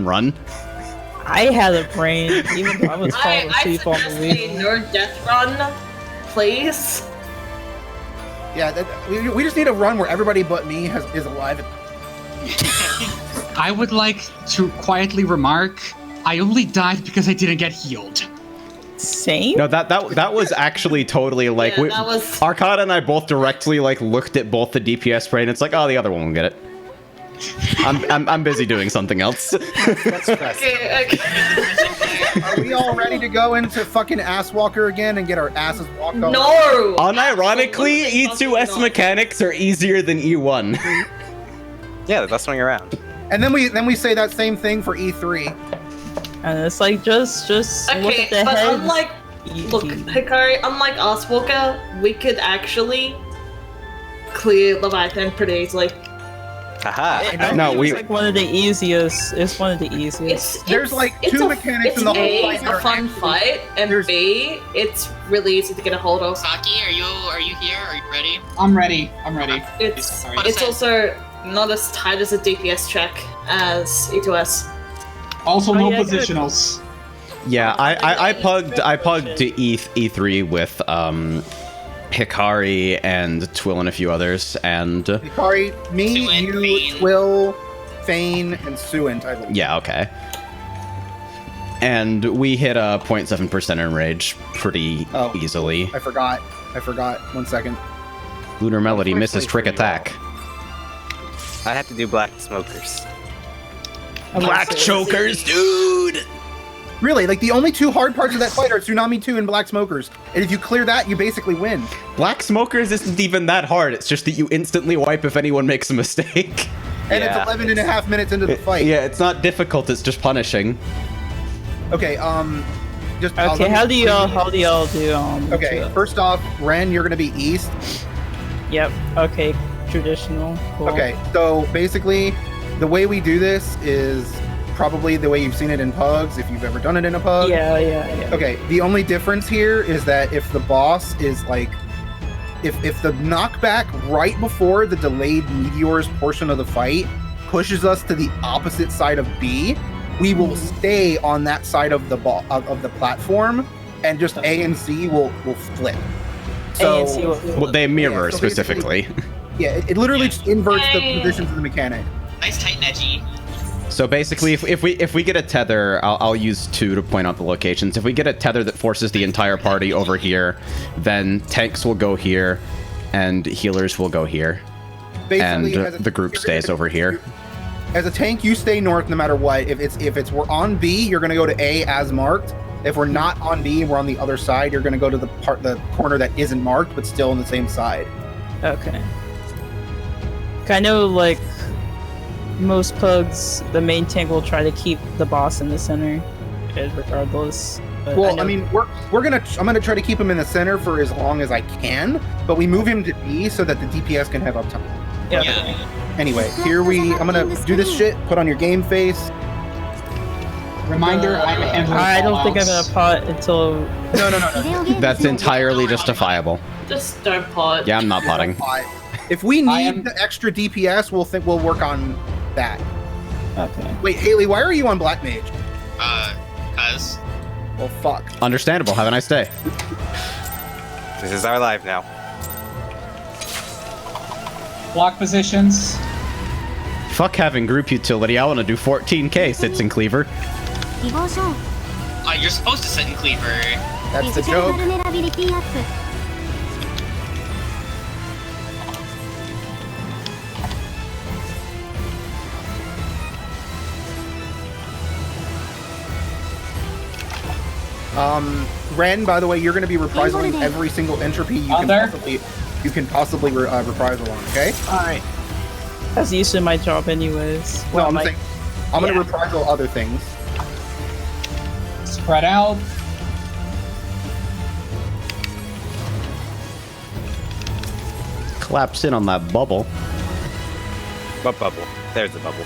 fucking run. I had a brain, even though I was falling asleep on the suggest way. a nerd death run, please. Yeah, we just need a run where everybody but me is alive. I would like to quietly remark, I only died because I didn't get healed. Same? No, that was actually totally like Yeah, that was- Arcana and I both directly like looked at both the DPS brain. It's like, oh, the other one will get it. I'm busy doing something else. That's Okay. Are we all ready to go into fucking Asswalker again and get our asses walked on? No! Unironically, Absolutely E2S fucking not. mechanics are easier than E1. Yeah, the best swing around. And then we say that same thing for E3. And it's like, just look Okay, at the but head. unlike, look, Hikari, unlike Oswalker, we could actually clear Leviathan pretty easily. Haha. No, It's like one of the easiest. It's one of the easiest. There's like two mechanics in the whole A, fight that a are fun actually- fight, and there's- B, it's really easy to get a hold of. Saki, are you here? Are you ready? I'm ready. I'm ready. It's What is it? also not as tight as a DPS check as E2S. Also, Oh, no yeah, good. positionals. Yeah, I pugged E3 with Hikari and Twill and a few others, and Hikari, me, Suint, you, Fane. Twill, Fane, and Suint, I believe. yeah, okay. And we hit a 0.7% enrage pretty Oh. easily. I forgot. 1 second. Lunar Melody Quickly misses trick for you attack. I have to do black smokers. Black chokers, dude! Really, like the only two hard parts of that fight are Tsunami 2 and Black Smokers. And if you clear that, you basically win. Black smokers isn't even that hard. It's just that you instantly wipe if anyone makes a mistake. And Yeah. it's 11 and a half minutes into the fight. Yeah, it's not difficult. It's just punishing. Okay, just Okay, how do y'all do? Okay, first off, Ren, you're gonna be east. Yep. Okay. Traditional. Cool. Okay, so basically, the way we do this is probably the way you've seen it in Pugs, if you've ever done it in a Pug. Yeah. Okay, the only difference here is that if the boss is like, if the knockback right before the delayed meteors portion of the fight pushes us to the opposite side of B, we will stay on that side of the of the platform, and just A and C will flip. A and C So will- Well, they mirror so specifically. yeah, it literally just inverts the Yay. positions of the mechanic. Nice tight and edgy. So basically, if we get a tether, I'll use 2 to point out the locations. If we get a tether that forces the entire party over here, then tanks will go here, and healers will go here, Basically, and as a- the group stays over here. As a tank, you stay north no matter what. If we're on B, you're gonna go to A as marked. If we're not on B and we're on the other side, you're gonna go to the corner that isn't marked but still on the same side. Okay. I know, like, most pugs, the main tank will try to keep the boss in the center, regardless. But Well, know- I mean, I'm gonna try to keep him in the center for as long as I can, but we move him to B so that the DPS can have uptime. yeah. Yeah. Anyway, I'm gonna do this shit. Put on your game face. Reminder, I'm handling I don't think I'm fallouts. gonna pot until. No. That's entirely justifiable. Just don't pot. Yeah, I'm not potting. If we I need am- the extra DPS, we'll work on that. Okay. Wait, Haley, why are you on Black Mage? Cuz. Well, fuck. Understandable. Have a nice day. This is our life now. Block positions. Fuck having group utility. I want to do 14k sits in cleaver. You're supposed to sit in cleaver. That's the joke. Ren, by the way, you're going to be reprisaling every single entropy you can possibly reprisal on, okay? Alright. That's usually my job, anyways. No, I'm my- saying I'm going to yeah. reprisal other things. Spread out. Collapse in on that bubble. What bubble? There's the bubble.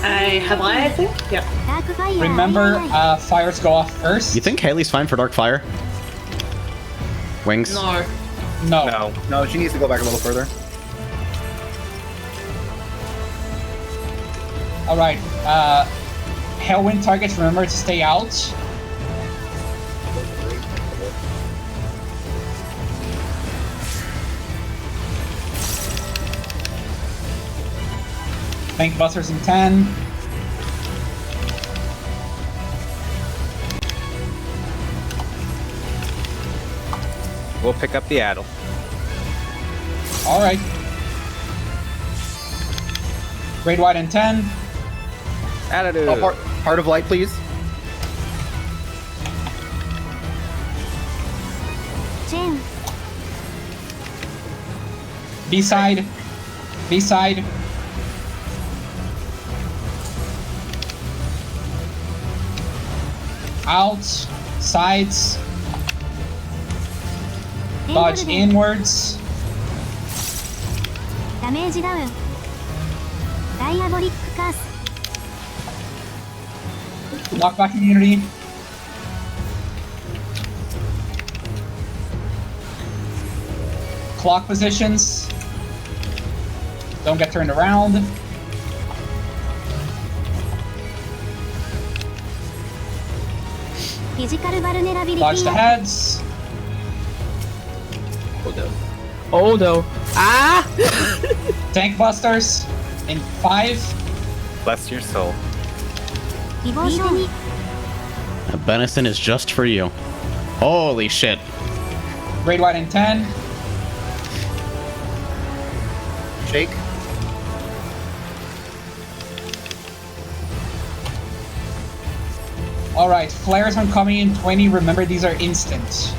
I think? Yeah. Remember, fires go off first. You think Haley's fine for dark fire? Wings? No. No. No. No, she needs to go back a little further. Alright, Hellwind targets, remember to stay out. Bank busters in 10. We'll pick up the Addle. Alright. Great White in 10. Attitude. Oh, Heart of Light, please. B-side. B-side. Out. Sides. Dodge inwards. ダメージダウン。ダイアボリックカース。 Lockback immunity. Clock positions. Don't get turned around. Physical vulnerability. Dodge the heads. Oh no. Ah! Tank busters in 5. Bless your soul. Devotion. Benison is just for you. Holy shit. Great White in 10. Shake. Alright, flares when coming in 20. Remember, these are instant.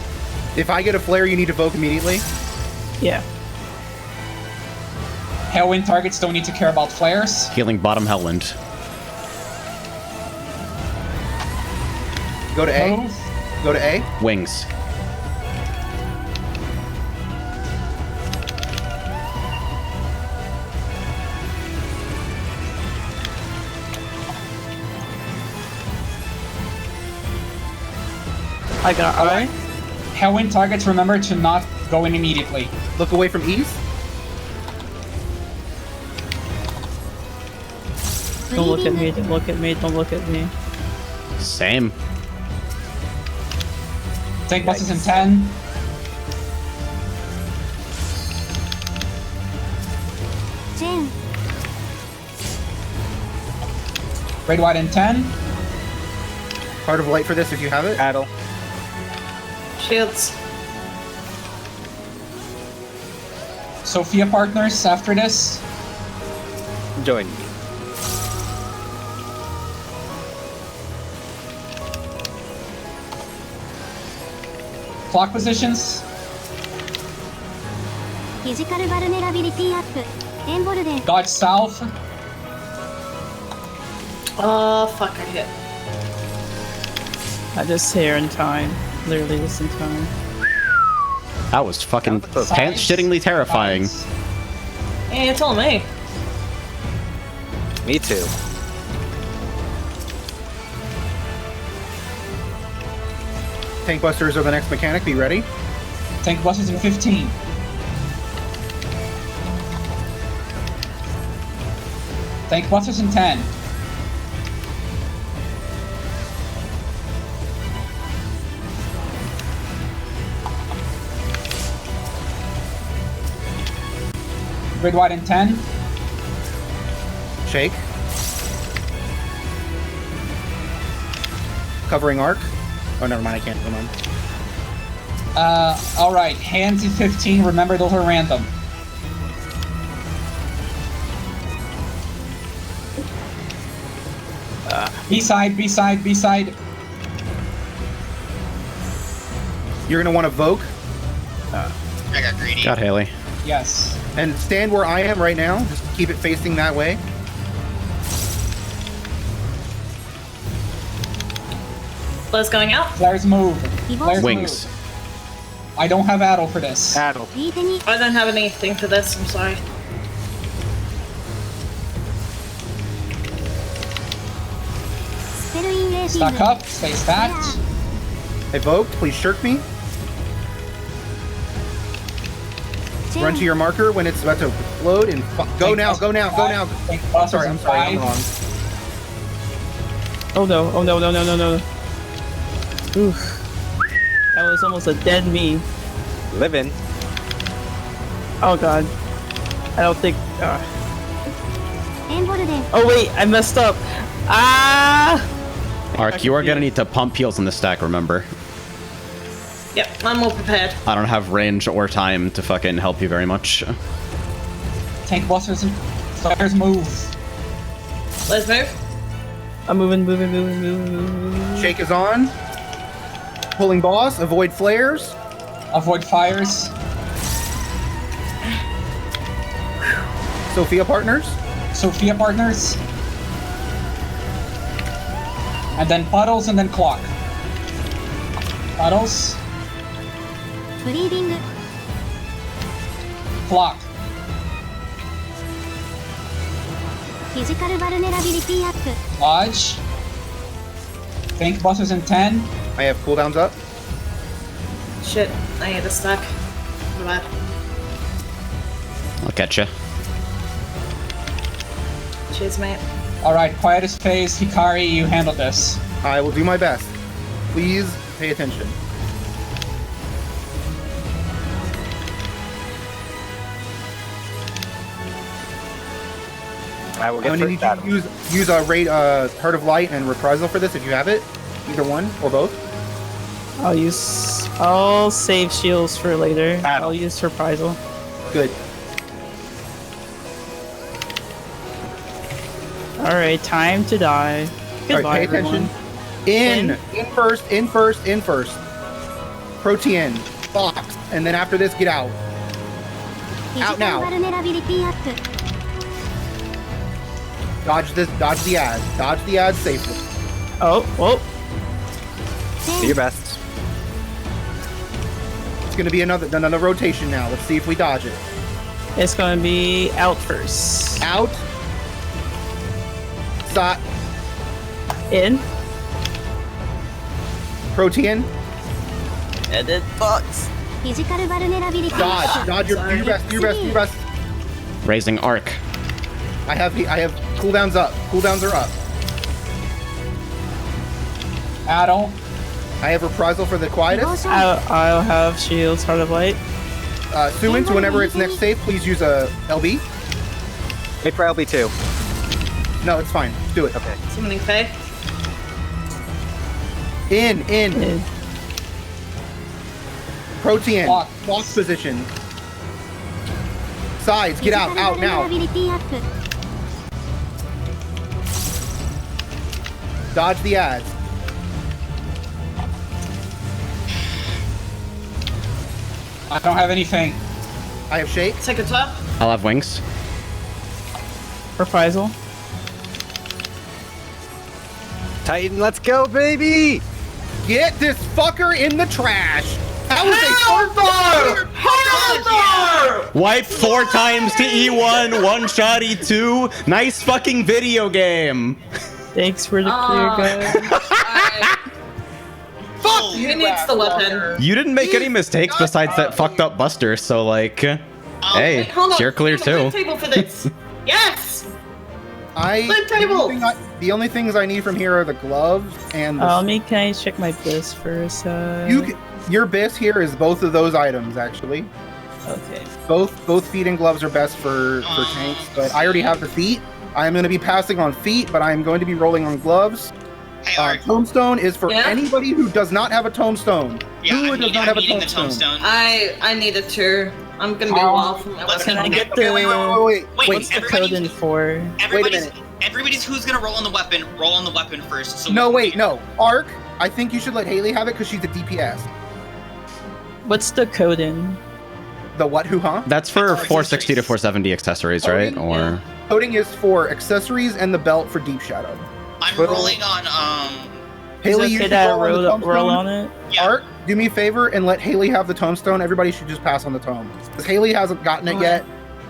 If I get a flare, you need to evoke immediately. Yeah. Hellwind targets don't need to care about flares. Healing bottom Hellwind. Go to A. Move. Go to A. Wings. I got Alright. Hellwind targets, remember to not go in immediately. Look away from east. Don't look at me, don't look at me, don't look at me. Same. Tank busters in 10. Chain. Great White in 10. Heart of Light for this if you have it. Addle. Shields. Sophia partners after this. Join me. Clock positions. Physical vulnerability up. Embolden. Dodge south. Oh, fuck, I hit. I just here in time. Literally just in time. That was fucking That was close. pants-shittingly terrifying. Sides. Hey, you told me. Me too. Tank busters are the next mechanic. Be ready. Tank busters in 15. Tank busters in 10. Grid wide in 10. Shake. Covering arc. Oh, never mind. I can't. Come on. Alright, hands in 15. Remember, those are random. B-side, B-side, B-side. You're gonna want to evoke I got greedy. God, Haley. Yes. and stand where I am right now. Just keep it facing that way. Buzz going out. Flares move. Flares Wings. move. I don't have Addle for this. Addle. I don't have anything for this, I'm sorry. Stack up, stay stacked. Evoked, please shirk me. Run to your marker when it's about to explode and go now, go now, go now. Sorry, I'm sorry, I'm wrong. Oh no, oh no, no, no, no, no. Oof. That was almost a dead me. Living. Oh god. I don't think... Oh wait, I messed up. Ah! Ark, you are gonna need to pump heals in the stack, remember? Yep, I'm all prepared. I don't have range or time to fucking help you very much. Tank busters and flares move. Let's move. I'm moving, moving, moving, moving, moving. Shake is on. Pulling boss, avoid flares. Avoid fires. Sophia partners. Sophia partners. And then puddles and then clock. Puddles. Clock. Lodge. Tank busters in 10. I have cooldowns up. Shit, I had a stack. My bad. I'll catch you. Cheers, mate. Alright, quietest phase. Hikari, you handle this. I will do my best. Please pay attention. I will I'm get gonna need first you battle. to use a Heart of Light and Reprisal for this if you have it. Either one or both. I'll save shields for later. Battle. I'll use Reprisal. Good. Alright, time to die. Goodbye, All right, pay everyone. attention. In first, in first, in first. Protean, box, and then after this, get out. Out now. Dodge this, dodge the ad. Dodge the ad safely. Oh, whoa. Do your best. It's gonna be another rotation now. Let's see if we dodge it. It's gonna be out first. Out. Sot. In. Protean. And then box. Dodge. Dodge your, do your best, do your best, do your best. Raising Arc. I have cooldowns up. Cooldowns are up. Addle. I have Reprisal for the quietest. I'll have shields, Heart of Light. Suins, whenever it's next safe, please use a LB. Wait for LB2. No, it's fine. Do it. Okay. Summoning Fae. In. In. Protean. Block. Box position. Sides, get out. Out now. Dodge the ads. I don't have anything. I have shake. Take a top. I'll have wings. Reprisal. Titan, let's go, baby! Get this fucker in the trash. That was a Wipe 4 times to E1, 1 shot E2. Nice fucking video game. Thanks for the clear guide. Fuck! Who needs the weapon? You didn't make any mistakes besides that fucked up Buster, so like, hey, Wait, hold on. you're clear We have a too. table for this. Yes! The table. The only things I need from here are the gloves and the Can I check my bliss first? your best here is both of those items actually. Okay. Both feet and gloves are best for tanks, but I already have the feet. I am going to be passing on feet, but I am going to be rolling on gloves. Hey, Art. Tombstone is for Yeah? anybody who does not have a tombstone. Yeah, Who I'm, does not have a needing the tombstone? tombstone. I need it too. I'm gonna be a while from my Let's weapon. Can I get okay, the wait. Wait, what's the everybody- code in for? Everybody's who's gonna roll on the weapon. Roll on the weapon first. So no, wait, no. Arc, I think you should let Haley have it because she's a DPS. What's the code in? The what, who, huh? That's for 460 to 470 accessories, right? Or Coding is for accessories and the belt for Deep Shadow. I'm But- rolling on Haley, Is you it should okay that I roll on the roll tombstone. on it? yeah. Art, do me a favor and let Haley have the tombstone. Everybody should just pass on the tome. Because Haley hasn't gotten it yet,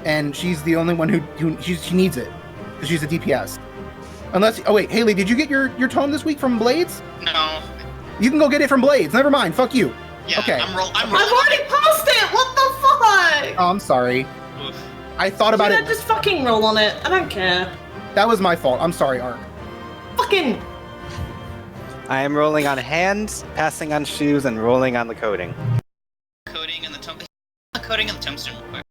and she's the only one who she needs it. Because she's a DPS. Unless, oh wait, Haley, did you get your tome this week from Blades? No. You can go get it from Blades. Never mind. Fuck you. Yeah, Okay. I'm rolling. I've already passed it! What the fuck? Oh, I'm sorry. Oof. I thought about Should it. I just fucking roll on it? I don't care. That was my fault. I'm sorry, Ark. Fucking. I am rolling on hands, passing on shoes, and rolling on the coding. Coding and the tome. Coding and the tombstone real quick.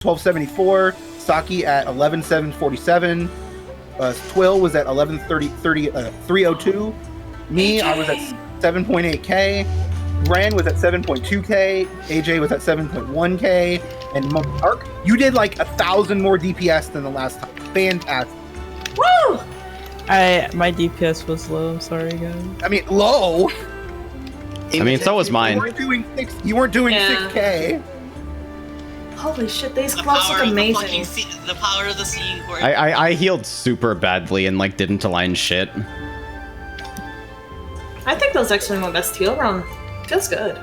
$12.74. Saki at 11,747. Twill was at 302. Me, I was at 7.8k. Ren was at 7.2k. AJ was at 7.1k. And Ark, you did like 1,000 more DPS than the last time. Fantastic. Woo! My DPS was low. I'm sorry, guys. I mean, low. I mean, so was You mine. weren't doing You weren't doing Yeah. 6k. Holy shit, these The gloves power look of the amazing. fucking the power of the seeing cord. I healed super badly and like didn't align shit. I think that was actually my best heal run. Feels good.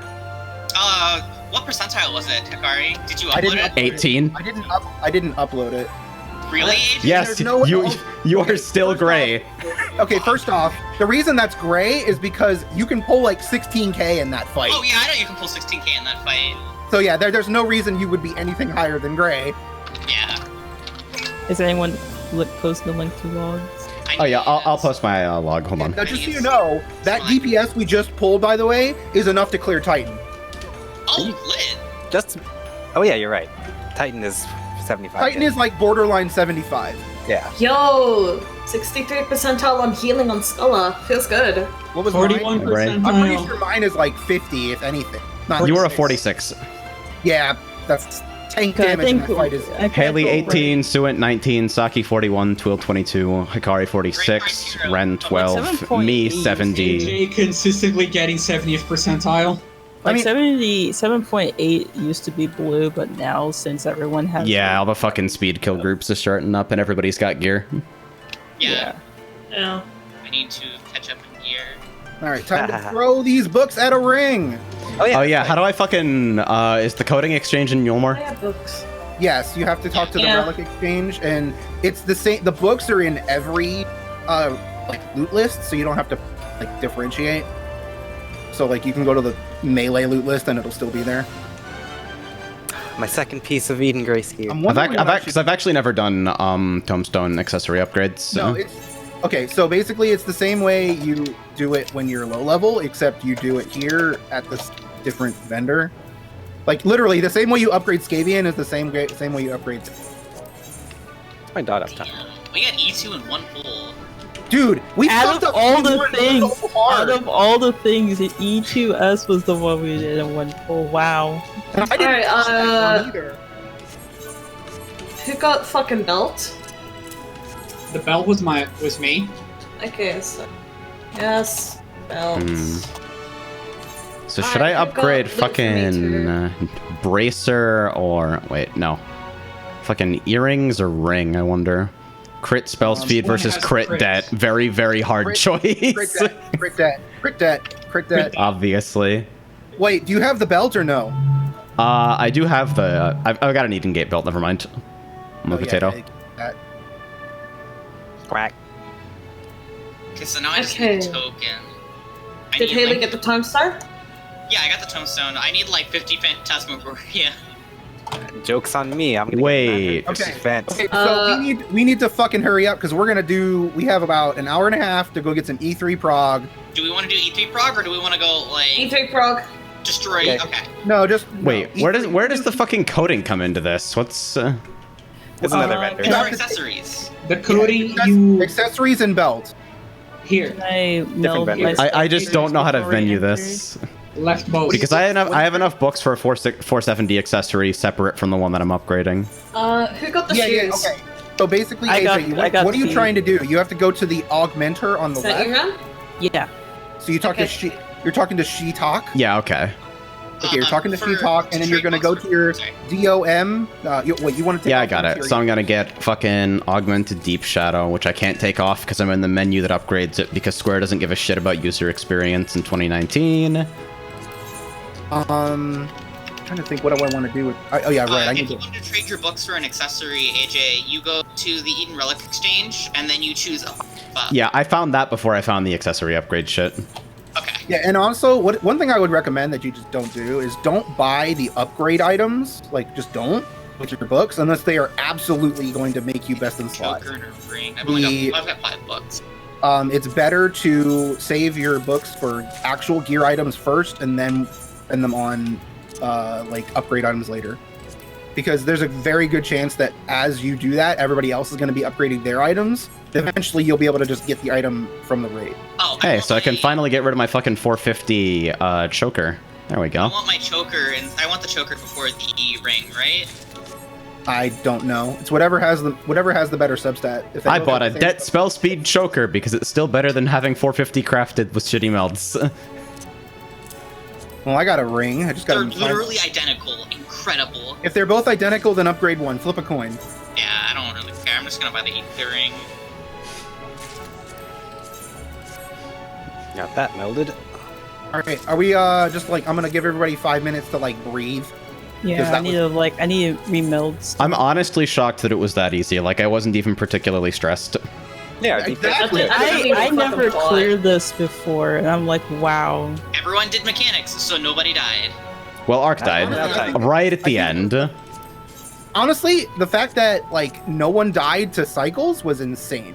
What percentile was it, Hikari? Did you I didn't upload it? 18. I didn't upload it. Really? Yes, There's no- you are still gray. Okay, first off, the reason that's gray is because you can pull like 16k in that fight. Oh yeah, I know you can pull 16k in that fight. So yeah, there's no reason you would be anything higher than gray. Yeah. Is anyone posting the link to logs? Oh yeah, I'll post my log. Hold on. Now, just so you know, that DPS we just pulled, by the way, is enough to clear Titan. Oh, lit. Just. Oh yeah, you're right. Titan is 75. Titan is like borderline 75. Yeah. Yo, 63 percentile on healing on Sculla. Feels good. What was 41 mine? I'm pretty percentile. sure mine is like 50, if anything. Not You were a 46. 46. Yeah, that's tank I damage in think that fight is. I think Haley we'll 18, Suent 19, Saki 41, Twill 22, Hikari 46, Ren 12, 7.8. me 70. AJ consistently getting 70th percentile. Like I mean- 7.8 used to be blue, but now since everyone has Yeah, all the fucking speed kill groups are starting up and everybody's got gear. Yeah. Yeah. I need to catch up in gear. All right, time to throw these books at a ring. Oh yeah. Oh yeah, how do I fucking, is the coding exchange in I Yulmore? have books. Yes, you have to talk to the Yeah. Relic Exchange, and it's the same. The books are in every like loot list, so you don't have to like differentiate. So like you can go to the melee loot list and it'll still be there. My second piece of Eden Grace gear. I'm wondering what I should- Because I've actually never done Tombstone accessory upgrades. So. No, it's okay. So basically, it's the same way you do it when you're low level, except you do it here at this different vendor. Like literally, the same way you upgrade Scabian is the same way you upgrade. My dot up top. Damn. We got E2 in one pool. Dude, we Out fucked of up all the Teamwork things, so hard. out of all the things, the E2S was the one we did in one pull. Wow. And I didn't Alright, touch that one either. Who got fucking belt? The belt was me. Okay, so. Yes, belt. So should I Alright, I've got upgrade loot for me fucking too. bracer or wait, no, fucking earrings or ring? I wonder. Crit spell speed one versus has crit crits. debt. Very very hard Crit- choice. Crit debt, crit debt, crit debt, crit debt. Obviously. Wait, do you have the belt or no? I do have the. I've got an Eden Gate belt. Never mind. I'm a Oh, yeah, potato. that- Quack. Okay, so now I just Okay. need a token. I Did need, Haley like- get the time star? Yeah, I got the tombstone. I need like 50 Phantasmagoria. Joke's on me. I'm gonna Wait. get Okay. event. Okay, so we need to fucking hurry up because we have about an hour and a half to go get some E3 prog. Do we want to do E3 prog or do we want to go like E3 prog. destroy? Okay. Okay. No, just Wait, no, where does the fucking coding come into this? What's It's another vendor. It's our accessories. The coding accessories, accessories and belt. here. Can I meld vendors. my I just don't know how to before we venue enter? this Left mouse. because I have enough books for a 470 accessory separate from the one that I'm upgrading. Who got the Yeah, shoes? okay. So basically, I got- AJ, I got what are you the- trying to do? You have to go to the augmenter on the Is that you, left. Ram? Yeah. So you talk Okay. to you're talking to She Talk. Yeah, okay. Okay, you're talking to for- She Talk, and then you're gonna go to your Sorry. DOM. You want to take Yeah, I off got the it. So I'm gonna get fucking Augmented Deep Shadow, which I can't take off because I'm in the menu that upgrades it because Square doesn't give a shit about user experience in 2019. trying to think what do I want to do with. Oh yeah, right. I need If you to. want to trade your books for an accessory, AJ, you go to the Eden Relic Exchange and then you choose a. Yeah, I found that before I found the accessory upgrade shit. Okay. Yeah, and also, one thing I would recommend that you just don't do is don't buy the upgrade items. Like, just don't with your books unless they are absolutely going to make you best in slot. Joker and Ring. I've got 5 books. It's better to save your books for actual gear items first, and then spend them on like upgrade items later. Because there's a very good chance that as you do that, everybody else is going to be upgrading their items. Eventually, you'll be able to just get the item from the raid. Oh. Hey, so I can finally get rid of my fucking 450 choker. There we I go. want my choker, and I want the choker before the ring, right? I don't know. It's whatever has the better substat. If they I both bought a have the same debt spell speed choker because it's still better than having 450 crafted with shitty melds. Well, I got a ring. I just got. They're to literally identical. Incredible. If they're both identical, then upgrade one. Flip a coin. Yeah, I don't really care. I'm just gonna buy the ring. Got that melded. All right. Are we just like I'm gonna give everybody 5 minutes to like breathe. Yeah, that I need to remeld stuff. I'm honestly shocked that it was that easy. Like, I wasn't even particularly stressed. Yeah, I Exactly. I never cleared this before, and I'm like, wow. Everyone did mechanics, so nobody died. Well, Ark died right at the end. Honestly, the fact that like no one died to cycles was insane.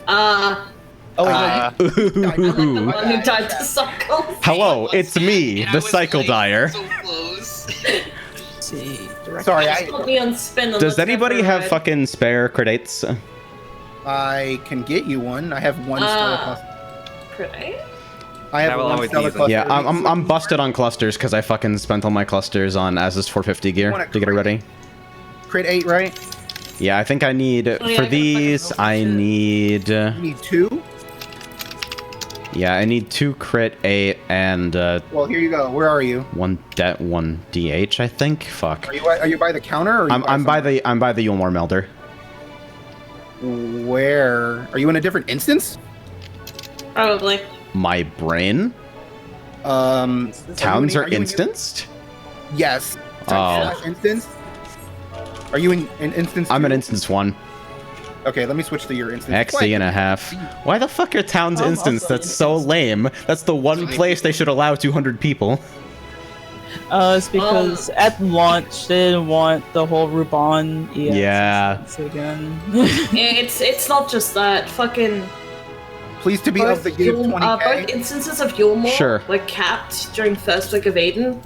I'm Oh, wait, like the Ooh. one who died to cycles. Hello, it's me, And I the was, cycle like, dyer. So close. Let's see. Sorry, Just put me on spin. on Does this anybody ever have ride. fucking spare credites? I can get you one. I have one Stella cluster. Pretty? I have I will one always Stella use them. cluster. Yeah, I'm busted on clusters because I fucking spent all my clusters on Az's 450 gear wanna to get it ready. Crit 8, right? Yeah, I think I need yeah, I for gotta fucking these. roll I shit. need. You need 2. Yeah, I need 2 crit 8 and Well, here you go. Where are you? 1 DH. I think. Fuck. Are you by the counter? Or are you I'm by the Yulmore melder. Where? Are you in a different instance? Probably. My brain. Towns are instanced. Yes. Oh. Instance. Are you in instance? I'm 2? an instance 1. Okay, let me switch to your instance. XE and a half. Why the fuck are towns I'm instance? also That's so lame. That's the one place they should allow 200 people. It's because at launch they didn't want the whole Ruban EX Yeah. instance again. It's not just that. Fucking Please to be of the give 20k. both instances of Yulmore Sure. were capped during first week of Aiden.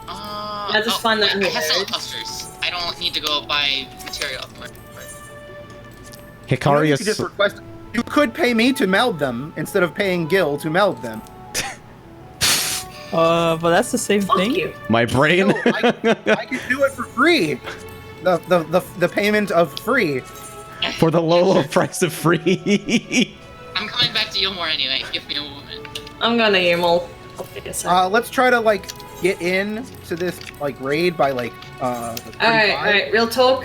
I just find that I have weird. cell clusters. I don't need to go buy material. You Hikarius. could just request. You could pay me to meld them instead of paying Gil to meld them. But that's the same Fuck thing. you. My brain. No, I can do it for free. The payment of free. For the low price of free. I'm coming back to Yulmore anyway. Give me a moment. I'm gonna Yulmore. I'll take a sec. Let's try to like get in to this like raid by like Alright, real talk.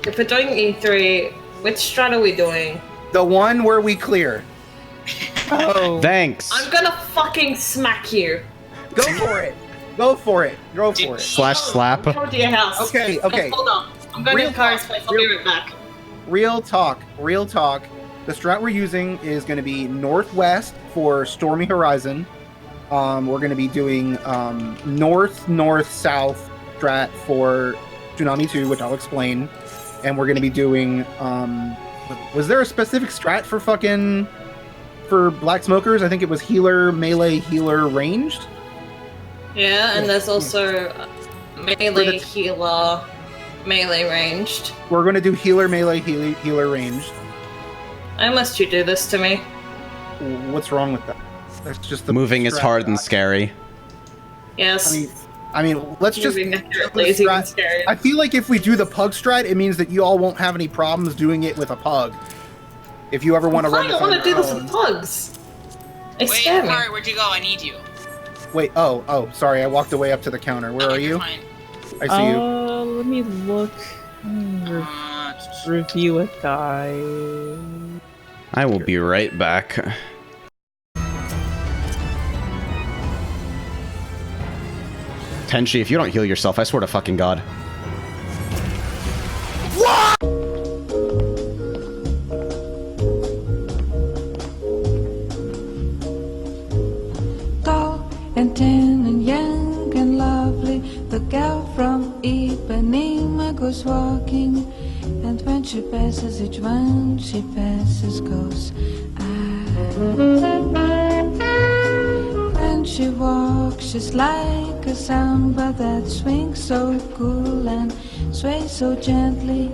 If we're doing E3, which strat are we doing? the one where we clear. Oh, Thanks. I'm gonna fucking smack you. Go for it. Go for it. Go for it. Slash slap. I'm coming to your house. Okay, okay. Hold on. I'm going Real to Kari's talk, place. I'll be right back. Real talk. Real talk. The strat we're using is going to be northwest for Stormy Horizon. We're going to be doing north-north-south strat for Tsunami 2, which I'll explain, and we're going to be doing. Was there a specific strat for Black Smokers? I think it was healer, melee, healer, ranged. Yeah, and there's also melee, healer, melee, ranged. We're going to do healer, melee, healer, ranged. Why must you do this to me? What's wrong with that? That's just the Moving is strat hard and guide. scary. Yes. I mean, let's just. Moving accurately is even scary. I feel like if we do the pug strat, it means that you all won't have any problems doing it with a pug. If you ever want to run I this don't on want to your do this own. with pugs. They Wait, scare me. Hikari, where'd you go? I need you. Wait, oh, sorry, I walked away up to the counter. Where Okay, are you're you? fine. I see you. Let me look. Review it, guy. I will be right back. Tenchi, if you don't heal yourself, I swear to fucking God. Tall and tan and young and lovely, the gal from Ipanema goes walking, and when she passes, each one she passes goes. When she walks, she's like a samba that swings so cool and sways so gently,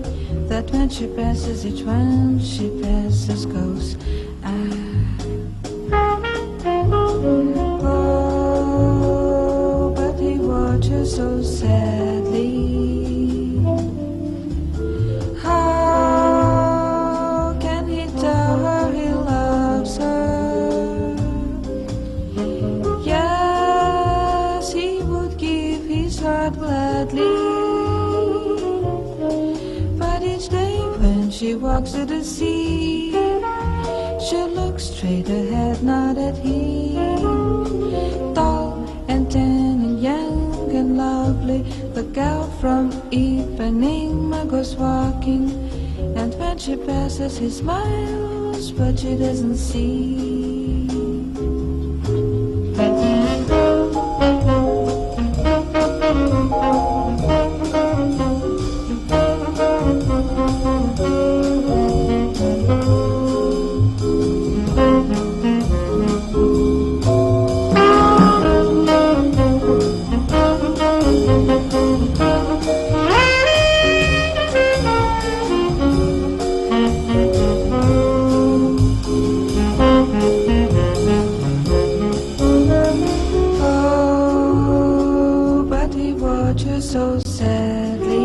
that when she passes, each one she passes goes. Oh, but he watches so sadly. How can he tell her he loves her? Yes, he would give his heart gladly. But each day when she walks to the sea, she looks straight ahead, not at him. Tall and tan and young and lovely, the gal from Ipanema goes walking, and when she passes, he smiles, but she doesn't see. Oh, but he watches so sadly.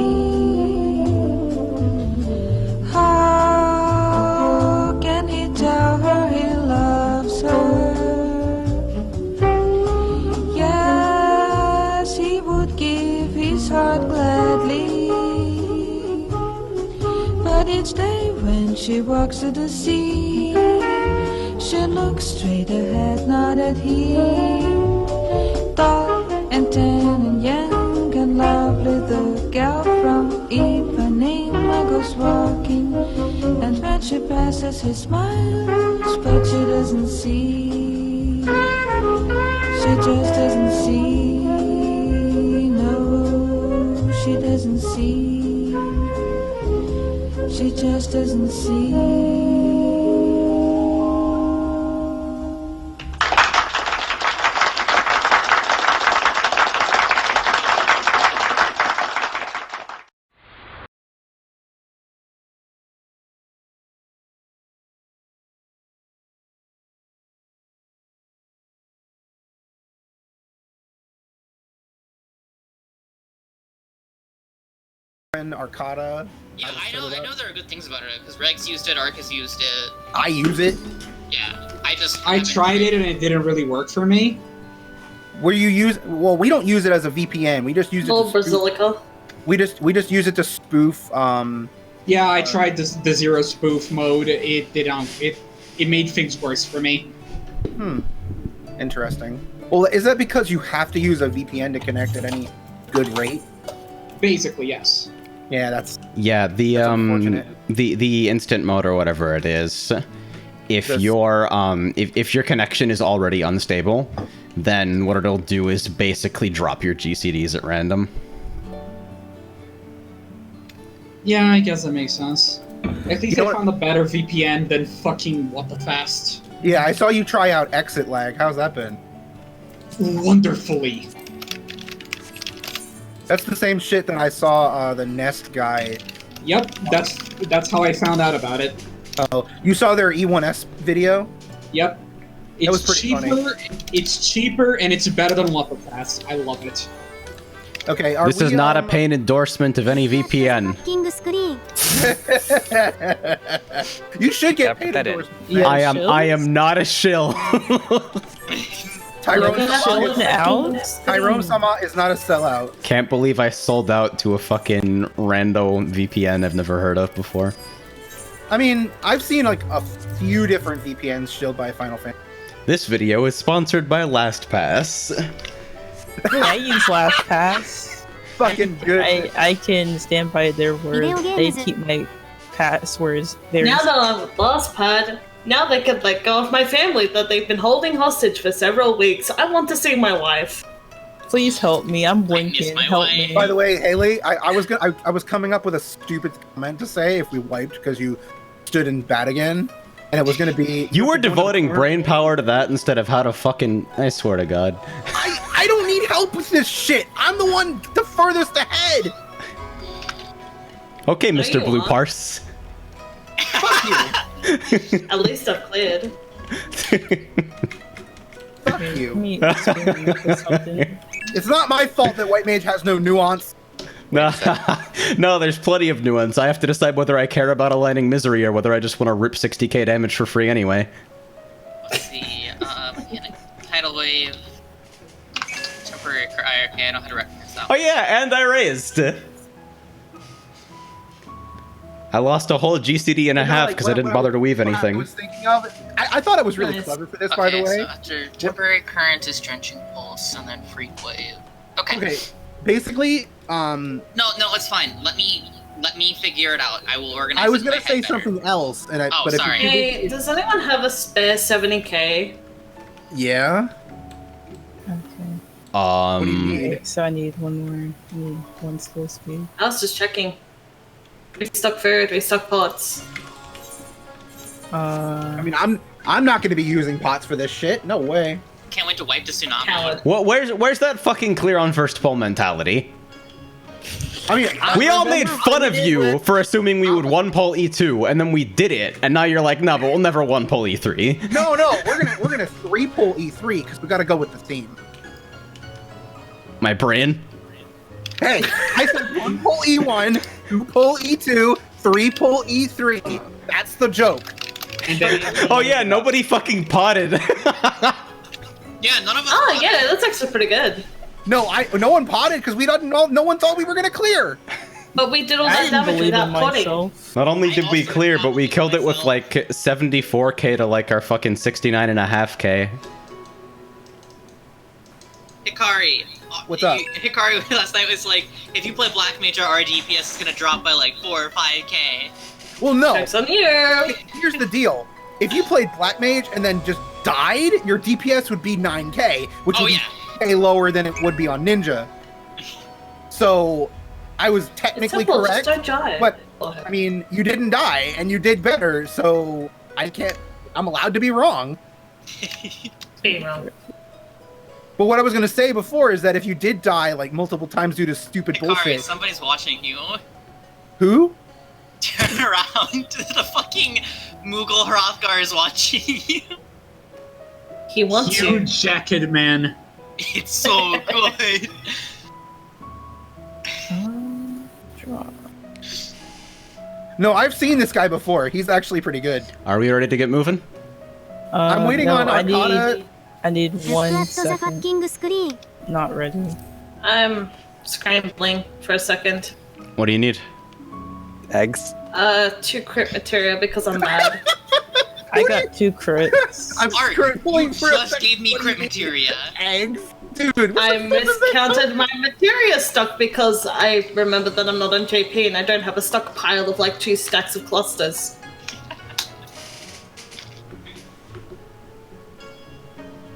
How can he tell her he loves her? Yes, he would give his heart gladly. But each day when she walks to the sea, she looks straight ahead, not at him. Tall and tan and young and lovely, the gal from Ipanema goes walking, and when she passes, he smiles, but she doesn't see. She just doesn't see. No, she doesn't see. She just doesn't see. Arcata. Yeah, I know there are good things about it, because Regs used it, Arcus used it. I use it. Yeah, I tried it and it didn't really work for me. Where you use? Well, we don't use it as a VPN. We just use it. Little To spoof, Basilica. we just use it to spoof. Yeah, I tried the zero spoof mode. It made things worse for me. Interesting. Well, is that because you have to use a VPN to connect at any good rate? Basically, yes. Yeah, that's the the instant mode or whatever it is. If if your connection is already unstable, then what it'll do is basically drop your GCDs at random. Yeah, I guess that makes sense. At least You know I what? found a better VPN than fucking What the Fast. Yeah, I saw you try out exit lag. How's that been? Wonderfully. That's the same shit that I saw the Nest guy. Yep, that's how I found out about it. Oh, you saw their E1S video? Yep. It's was pretty cheaper. It's cheaper and it's better than What the Fast. I love it. Okay, This is not a paid endorsement of any サ VPN. ッキングスクリーン You should Yeah, get put paid that in. endorsement. Yeah, I am shills? not a shill. Chilling out? Tyrone Sama is not a sellout. Can't believe I sold out to a fucking rando VPN I've never heard of before. I mean, I've seen like a few different VPNs shielded by Final Fantasy. This video is sponsored by LastPass. I use LastPass. Fucking good. I can stand by their word. Video game They is it- keep my passwords. There's Now that I'm with LastPad, now they can let go of my family that they've been holding hostage for several weeks. I want to see my wife. Please help me. I'm miss blinking. my Help wife. me. By the way, Haley, I was coming up with a stupid comment to say if we wiped because you stood in bat again, and it was gonna be You were have to go into the devoting corner. brain power to that instead of how to fucking... I swear to God. I don't need help with this shit. I'm the one the furthest ahead. Okay, No, Mr. you Blue aren't. Parse. Fuck you. At least I've cleared. Fuck Let you. me experiment with something. It's not my fault that White Mage has no nuance. No, no, there's plenty of nuance. I have to decide whether I care about aligning misery or whether I just want to rip 60k damage for free anyway. Let's see. Tidal wave. Temporary cry. Okay, I know how to recognize that. Oh yeah, and I raised. I lost a whole GCD and a half because I didn't bother to weave what I anything. was thinking of, I thought it was really Nice. clever for this, by the way. So after temporary current is drenching pulse, and then freak wave. Okay, basically, No, it's fine. Let me figure it out. I will organize. I was it in gonna my say head better. something else, and Oh, but sorry. if you Hey, does anyone have a spare 70k? yeah, Okay. what do you need? Okay, so I need one more. I need one skill speed. I was just checking. Restock food, restock pots. I mean, I'm not gonna be using pots for this shit. No way. Can't wait to wipe the tsunami. Coward. What? Where's that fucking clear on first pull mentality? I mean, We all made fun of you for assuming we would one pull E2, and then we did it, and now you're like, no, but we'll never one pull E3. No, we're gonna 3-pull E3 because we gotta go with the theme. My brain. Hey, I said 1-pull E1, 2-pull E2, 3-pull E3. That's the joke. And then Oh yeah, nobody fucking potted. Yeah, none of us. Oh yeah, that's actually pretty good. No one potted because we didn't know. No one thought we were gonna clear. But we did all I that didn't damage believe in without potting. myself. Not only I did we also clear, but we doubted killed it with myself. like 74k to like our fucking 69.5k. Hikari. What's up? Hikari last night was like, if you play Black Mage, our DPS is gonna drop by like 4 or 5k. Well, no. Joke's on you. Here's the deal. If you played Black Mage and then just died, your DPS would be 9k, which Oh would yeah. be way lower than it would be on Ninja. So, I was It's technically simple, correct, just don't die. but I mean, you didn't die and you did better, so I'm allowed to be wrong. Being wrong. But what I was gonna say before is that if you did die like multiple times due to stupid Hikari, bullshit, somebody's watching you. who? Turn around. The fucking Moogle Hrothgar is watching you. He wants you. huge jacket, man. It's so good. Drop. No, I've seen this guy before. He's actually pretty good. Are we ready to get moving? I'm waiting no, on Arcana. I need ずっと one やっとザハッ second. キングスクリーン Not ready. I'm scrambling for a second. What do you need? Eggs. 2 crit materia because I'm mad. I got 2 crits. I'm Art, scrambling you for a just second. gave me What do you crit mean? materia. Eggs? Dude, what I the fuck is that? miscounted my materia stock because I remembered that I'm not on JP and I don't have a stockpile of like 2 stacks of clusters.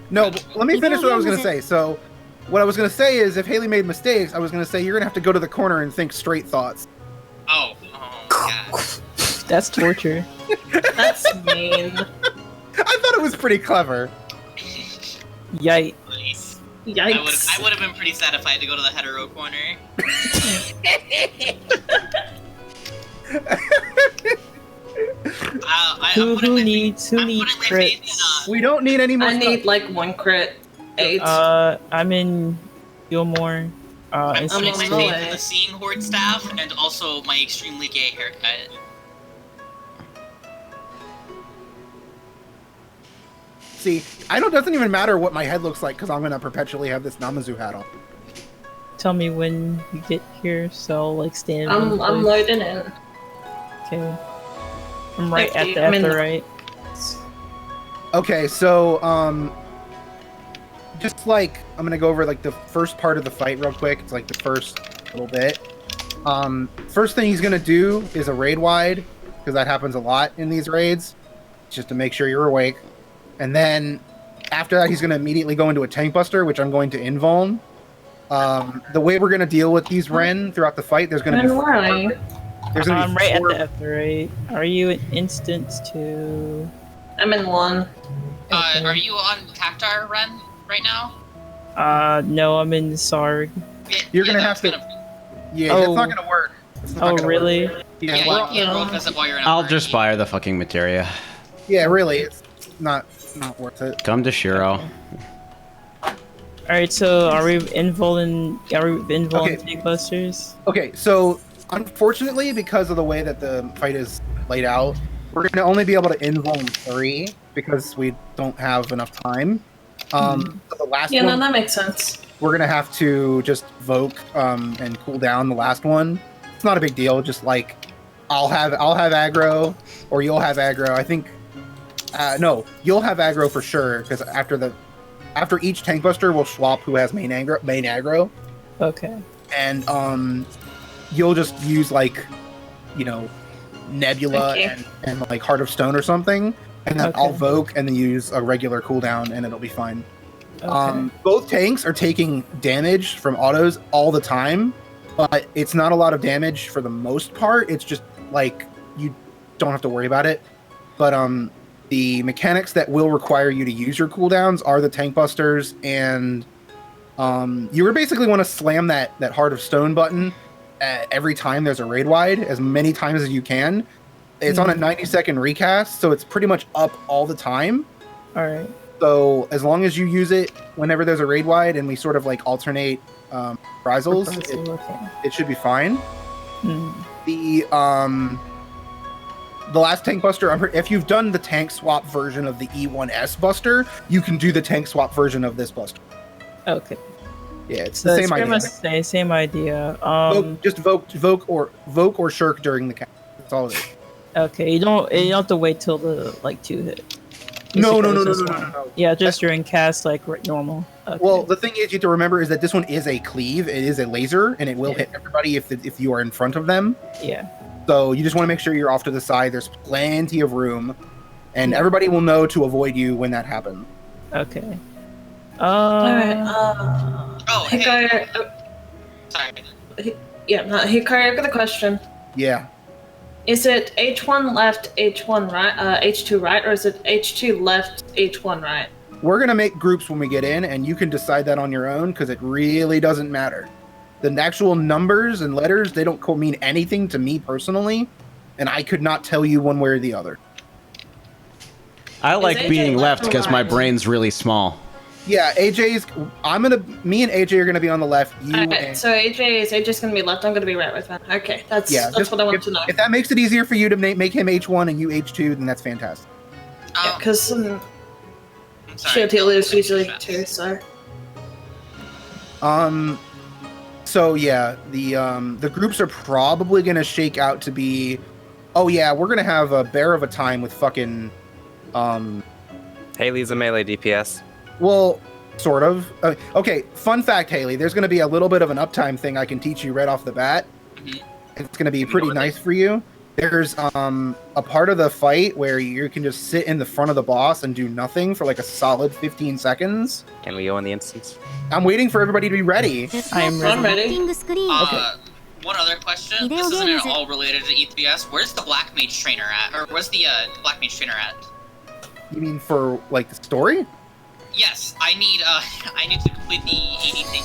No, but let me finish what I was gonna say. So, what I was gonna say is, if Haley made mistakes, I was gonna say you're gonna have to go to the corner and think straight thoughts. Oh, That's torture. That's mean. I thought it was pretty clever. Yikes. Nice. Yikes. I would have been pretty sad if I had to go to the hetero corner. Who needs crits? We don't need any more. I need stuff. like 1 crit. 8. I'm in Gilmore. I'm on putting my my way. faith in the Seeing Horde staff and also my extremely gay haircut. See, doesn't even matter what my head looks like because I'm gonna perpetually have this Namazu hat on. Tell me when you get here, so I'll, like stand. I'm loading in. Okay. I'm right Thank at you. the I'm in right. Okay, so just like I'm gonna go over like the first part of the fight real quick. It's like the first little bit. First thing he's gonna do is a raid wide because that happens a lot in these raids, just to make sure you're awake. And then after that, he's gonna immediately go into a tank buster, which I'm going to invuln. The way we're gonna deal with these Ren throughout the fight, there's gonna be I'm right at the right. Are you an instance two? I'm in 1. Are you on Cactar Ren right now? No, I'm in Sarg. You're gonna have to. Yeah, that's not gonna work. It's not gonna really? work. Yeah, you can't roll visit while you're in a I'll party. just buy her the fucking materia. Yeah, really, it's not worth it. Come to Shiro. Alright, so are we invulning tank busters? Okay, so unfortunately, because of the way that the fight is laid out, we're gonna only be able to invuln 3 because we don't have enough time. So the last Yeah, one, no, that makes sense. we're gonna have to just Voke and cool down the last one. It's not a big deal. Just like I'll have aggro, or you'll have aggro. I think no, you'll have aggro for sure because after each tank buster, we'll swap who has main aggro. Okay. And you'll just use like, Nebula Okay. and like Heart of Stone or something, and then Okay. I'll Voke and then use a regular cooldown and it'll be fine. Okay. Both tanks are taking damage from autos all the time, but it's not a lot of damage for the most part. It's just like you don't have to worry about it. But the mechanics that will require you to use your cooldowns are the tank busters, and you would basically want to slam that Heart of Stone button every time there's a raid wide, as many times as you can. It's on a 90-second recast, so it's pretty much up all the time. All right. So as long as you use it whenever there's a raid wide, and we sort of like alternate reprisals, it should be fine. The last tank buster, if you've done the tank swap version of the E1S buster, you can do the tank swap version of this buster. Okay. Yeah, it's So the it's same pretty idea. much the same idea. Just voke or shirk during the cast. That's all it is. Okay, you don't have to wait till the like 2 hit. No. Yeah, just during cast like normal. Okay. Well, the thing is, you have to remember is that this one is a cleave. It is a laser, and it will hit everybody if you are in front of them. Yeah. So you just want to make sure you're off to the side. There's plenty of room, and everybody will know to avoid you when that happens. Okay. Alright, hey. Sorry. Hikari, I've got a question. Yeah. Is it H1 left, H1 right, H2 right, or is it H2 left, H1 right? We're going to make groups when we get in, and you can decide that on your own, because it really doesn't matter. The actual numbers and letters, they don't mean anything to me personally, and I could not tell you one way or the other. I like AJ being left left or because my right? brain's really small. Yeah, me and AJ are going to be on the left. Okay, so AJ's gonna be left, I'm gonna be right with him. Okay, that's what I want to know. If that makes it easier for you to make him H1 and you H2, then that's fantastic. Yeah, because Shield is usually 2, so. So yeah, the groups are probably gonna shake out to be, oh yeah, we're gonna have a bear of a time with fucking, Haley's a melee DPS. well, sort of. Okay, fun fact, Haley, there's gonna be a little bit of an uptime thing I can teach you right off the bat. It's gonna be pretty nice for you. There's a part of the fight where you can just sit in the front of the boss and do nothing for like a solid 15 seconds. Can we go in the instance? I'm waiting for everybody to be ready. I'm ready. Loading screen. One other question. This isn't at all related to ETBS. Where's the Black Mage trainer at? Or where's the Black Mage trainer at? You mean for like the story? Yes, I need to complete the 80 thing.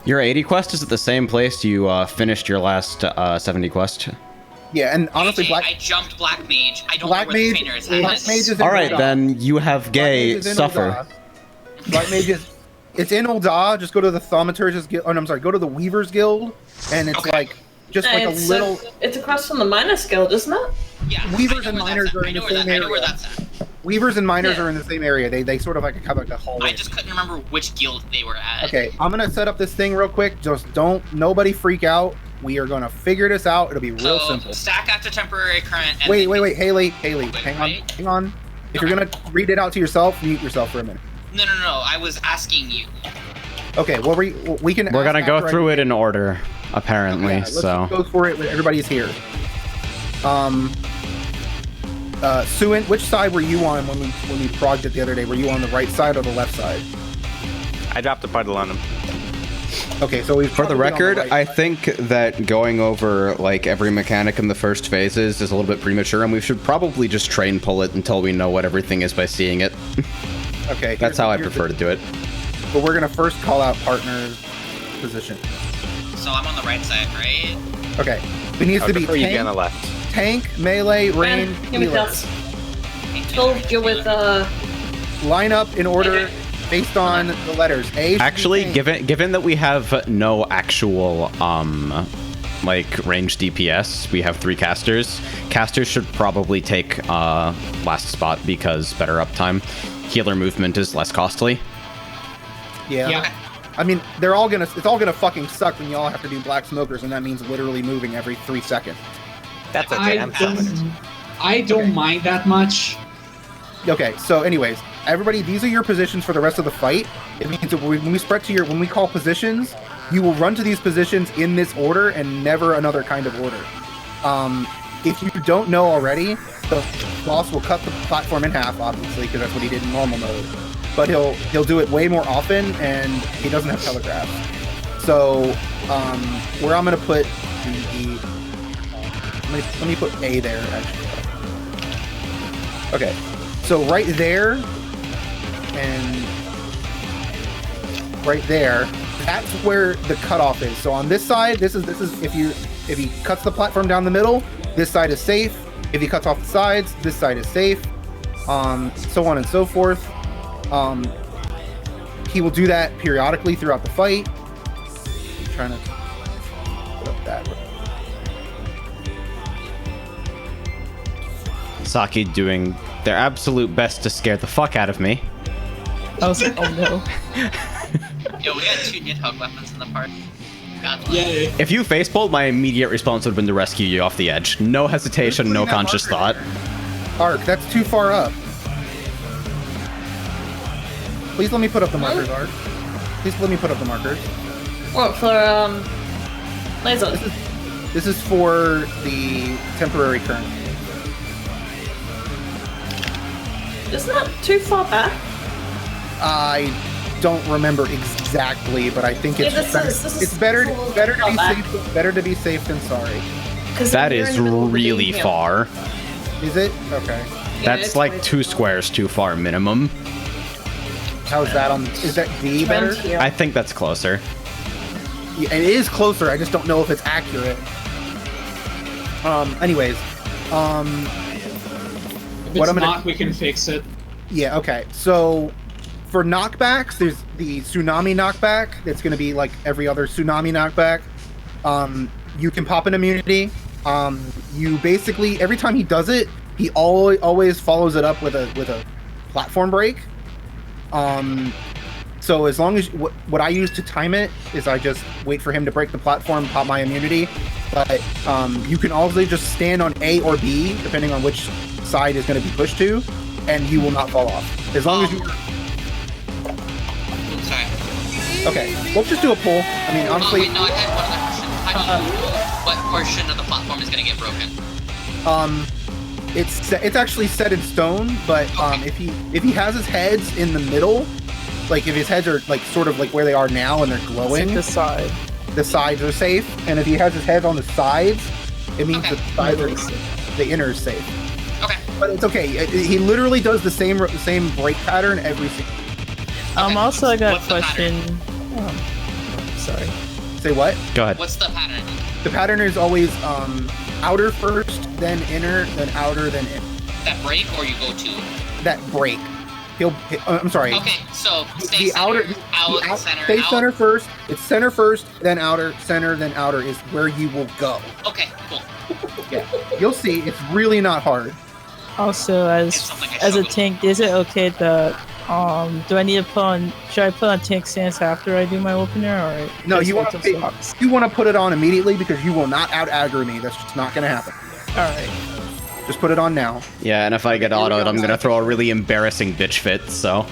Your 80 quest is at the same place you finished your last 70 quest. Yeah, and honestly, AJ, I jumped Black Mage. I don't know where the trainer is at. Black Mage is in All right, Ul'dah. then you have gay Black Mage is in suffer. Ul'dah. Black Mage is. It's in Ul'dah. Just go to the Thaumaturge's Guild. Oh, no, I'm sorry. Go to the Weaver's Guild, and it's like just like a little. It's across from the Miners Guild, isn't it? Yeah. Weavers and Miners are in the same area. I know where that's at. Weavers and Miners are in the same area. They sort of like have like a hallway. I just couldn't remember which guild they were at. Okay, I'm gonna set up this thing real quick. Just nobody freak out. We are gonna figure this out. It'll be real simple. Stack after temporary current. And Wait, Haley, hang on. If you're gonna read it out to yourself, mute yourself for a minute. No. I was asking you. Okay, well we can. We're gonna go through it in order, apparently. Yeah, let's so just go for it. Everybody's here. Suin, which side were you on when we progged it the other day? Were you on the right side or the left side? I dropped a puddle on him. Okay, so we. For the record, I think that going over like every mechanic in the first phases is a little bit premature, and we should probably just train pull it until we know what everything is by seeing it. Okay, That's how I prefer to do it. But we're gonna first call out partner's position. So I'm on the right side, right? Okay, it needs to be you be on the left. Tank, melee, range, healer. Told you with Line up in order based on the letters. A. Actually, given that we have no actual like range DPS, we have 3 casters. Casters should probably take last spot because better uptime. Healer movement is less costly. Yeah. I mean, it's all gonna fucking suck when y'all have to do black smokers, and that means literally moving every 3 seconds. That's okay. I don't mind that much. Okay, so anyways, everybody, these are your positions for the rest of the fight. It means that when we spread to when we call positions, you will run to these positions in this order and never another kind of order. If you don't know already, the boss will cut the platform in half, obviously, because that's what he did in normal mode. But he'll do it way more often, and he doesn't have telegraph. So, where I'm gonna put let me put A there, actually. Okay, so right there, and right there, that's where the cutoff is. So on this side, this is if he cuts the platform down the middle, this side is safe. If he cuts off the sides, this side is safe. So on and so forth. He will do that periodically throughout the fight. I'm trying to put up that. Saki doing their absolute best to scare the fuck out of me. I was like, oh no. Yo, we got 2 Nidhogg weapons in the party. Yeah. If you facepulled, my immediate response would have been to rescue you off the edge. No hesitation, no conscious thought. Arc, that's too far up. Please let me put up the markers, Arc. Please let me put up the markers. What, for, laser? This is for the temporary current. Isn't that too far back? I don't remember exactly, but I think it's better to be safe than sorry. That is really far. Is it? Okay. That's like 2 squares too far minimum. How's that on? Is that D better? I think that's closer. Yeah, it is closer. I just don't know if it's accurate. Anyways, If it's not, we can fix it. Yeah. Okay. So for knockbacks, there's the tsunami knockback. That's going to be like every other tsunami knockback. You can pop an immunity. You basically every time he does it, he always follows it up with a platform break. So as long as what I use to time it is I just wait for him to break the platform, pop my immunity. But you can also just stand on A or B depending on which side is going to be pushed to, and you will not fall off as long as you. Sorry. Okay, we'll just do a pull. I mean, honestly. Wait, no, I had one other question. How do you what portion of the platform is going to get broken? It's actually set in stone, but if he has his heads in the middle, like if his heads are like sort of like where they are now and they're glowing, this side. the sides are safe, and if he has his head on the sides, it means Okay. the sides are the inner is safe. Okay. But it's okay. He literally does the same break pattern every single. Also, I got a What's the question. Sorry. Say what? Go ahead. What's the pattern? The pattern is always outer first, then inner, then outer, then in. That break, or you go to? That break. I'm sorry. Okay, so stay The center, outer, out, center, stay out. center first. It's center first, then outer, center, then outer is where you will go. Okay, cool. Yeah, you'll see. It's really not hard. Also, It's something I as a struggle with. tank, is it okay that do I need to put on? Should I put on tank stance after I do my opener, or No, just you wait want till swaps? to put it on immediately because you will not out aggro me. That's just not going to happen. All right. Just put it on now. Yeah, and if I get autoed, I'm gonna throw a really embarrassing bitch fit, so.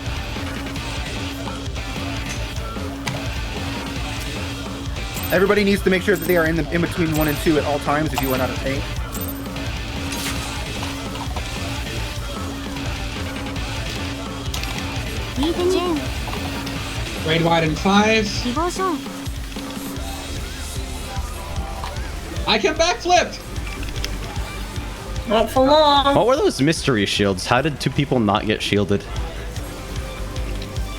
Everybody needs to make sure that they are in between 1 and 2 at all times if you run out of tank. Raid wide in 5. 希望書 I can backflip! Not for long. What were those mystery shields? How did 2 people not get shielded?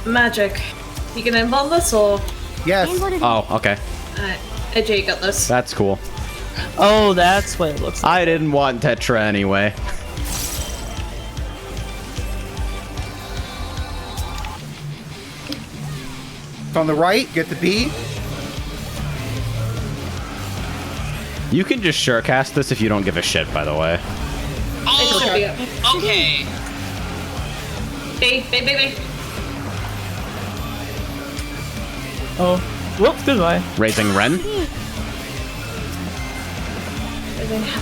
Magic. You can involve this or... Yes. Oh, okay. Alright, AJ, you got this. That's cool. Oh, that's what it looks like. I didn't want Tetra anyway. It's on the right. Get the B. You can just surecast this if you don't give a shit, by the way. Oh, okay. okay. B. Oh, whoops, goodbye. Raising Ren.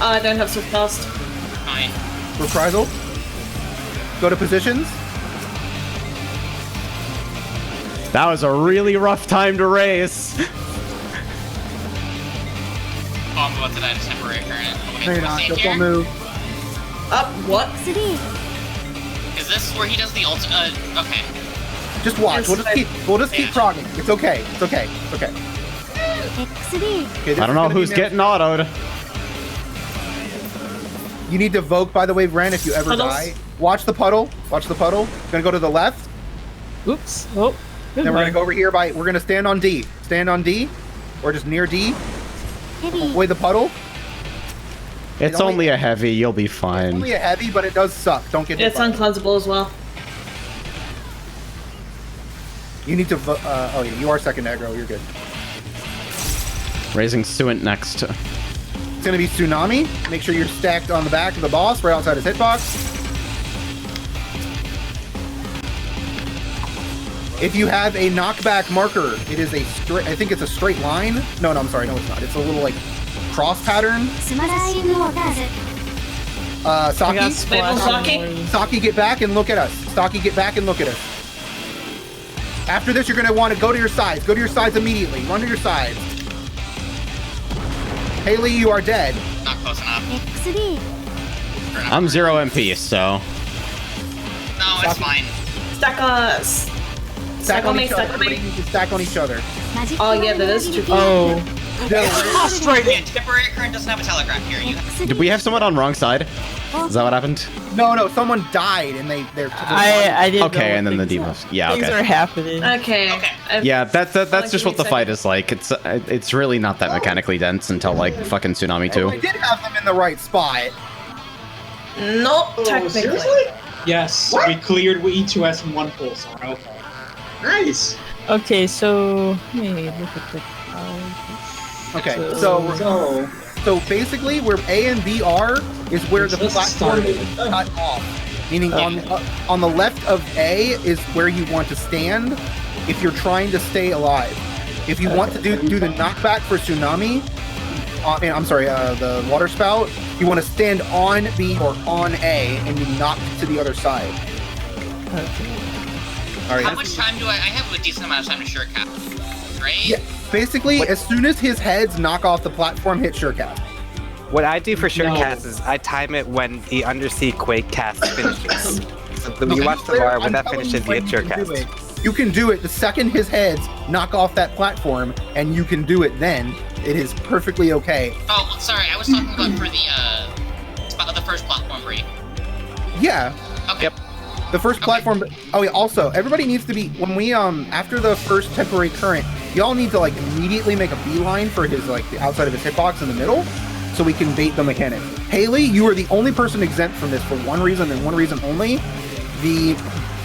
I don't have so fast. Fine. Reprisal. Go to positions. That was a really rough time to race. Oh, I'm about to die to temporary current. Okay, No, you're do I not. stay Just here? don't move. Up, what? 3 Is this where he does the ult? Okay. Just watch. We'll just keep progging. It's okay. It's okay. It's okay. FFXIV Okay, this I don't is know gonna be who's getting autoed. You need to evoke, by the way, Ren, if you ever Puddles? die. Watch the puddle. Watch the puddle. Gonna go to the left. Oops. Oh, Then we're goodbye. gonna go over here by. We're gonna stand on D. Stand on D, or just near D. heavy Avoid the puddle. It's only- only a heavy, you'll be It's fine. only a heavy, but it does suck. Don't get. It's hit by it. uncleansable as well. You need to. Oh yeah, you are second aggro. You're good. Raising Suint next. It's gonna be Tsunami. Make sure you're stacked on the back of the boss, right outside his hitbox. If you have a knockback marker, it is a straight. I think it's a straight line. No, I'm sorry. No, it's not. It's a little like cross pattern. スマラインウォーターズ I got Saki, splash Saki? on the- Saki, get back and look at us. Saki, get back and look at us. After this, you're gonna want to go to your sides. Go to your sides immediately. Run to your sides. Haley, you are dead. Not close enough. XD I'm 0 MP, so. No, it's fine. Stack us. Stack on me, each other. stack on me. Everybody needs to stack on each other. マジック Oh yeah, that is true. Oh, Frustrating. Temporary current doesn't have a telegraph here. You have Did we have someone on wrong side? Is that what happened? No, someone died and they're. I didn't. Okay, know and then the things- debuffs. Yeah, Things okay. are happening. Okay. Okay. Yeah, that's just what the Like fight is like. It's really not that mechanically dense until like fucking Tsunami I 2. did have them in the right spot. Not technically. Seriously? Yes, we cleared with E2S and 1 pulsar. Okay. Nice. Okay, so let me look at the. Okay, so basically where A and B are is where the Just platform is started. cut off. Meaning on the left of A is where you want to stand if you're trying to stay alive. If you want to do the knockback for Tsunami, I'm sorry, the water spout, you want to stand on B or on A and you knock to the other side. All right. How much time do I have a decent amount of time to surecast, right? Yeah, basically, as soon as his heads knock off the platform, hit surecast. What I do for sure No. cast is I time it when the undersea quake cast finishes. So when you Okay. watch the bar, when I'm that telling finishes, you when hit sure can do cast. it. You can do it the second his heads knock off that platform, and you can do it then. It is perfectly okay. Oh, sorry, I was talking about for the first platform break. Yeah. Okay. Yep. The first platform. Oh, yeah. Also, everybody needs to be when we after the first temporary current, y'all need to like immediately make a beeline for his like the outside of his hitbox in the middle, so we can bait the mechanic. Haley, you are the only person exempt from this for one reason and one reason only. The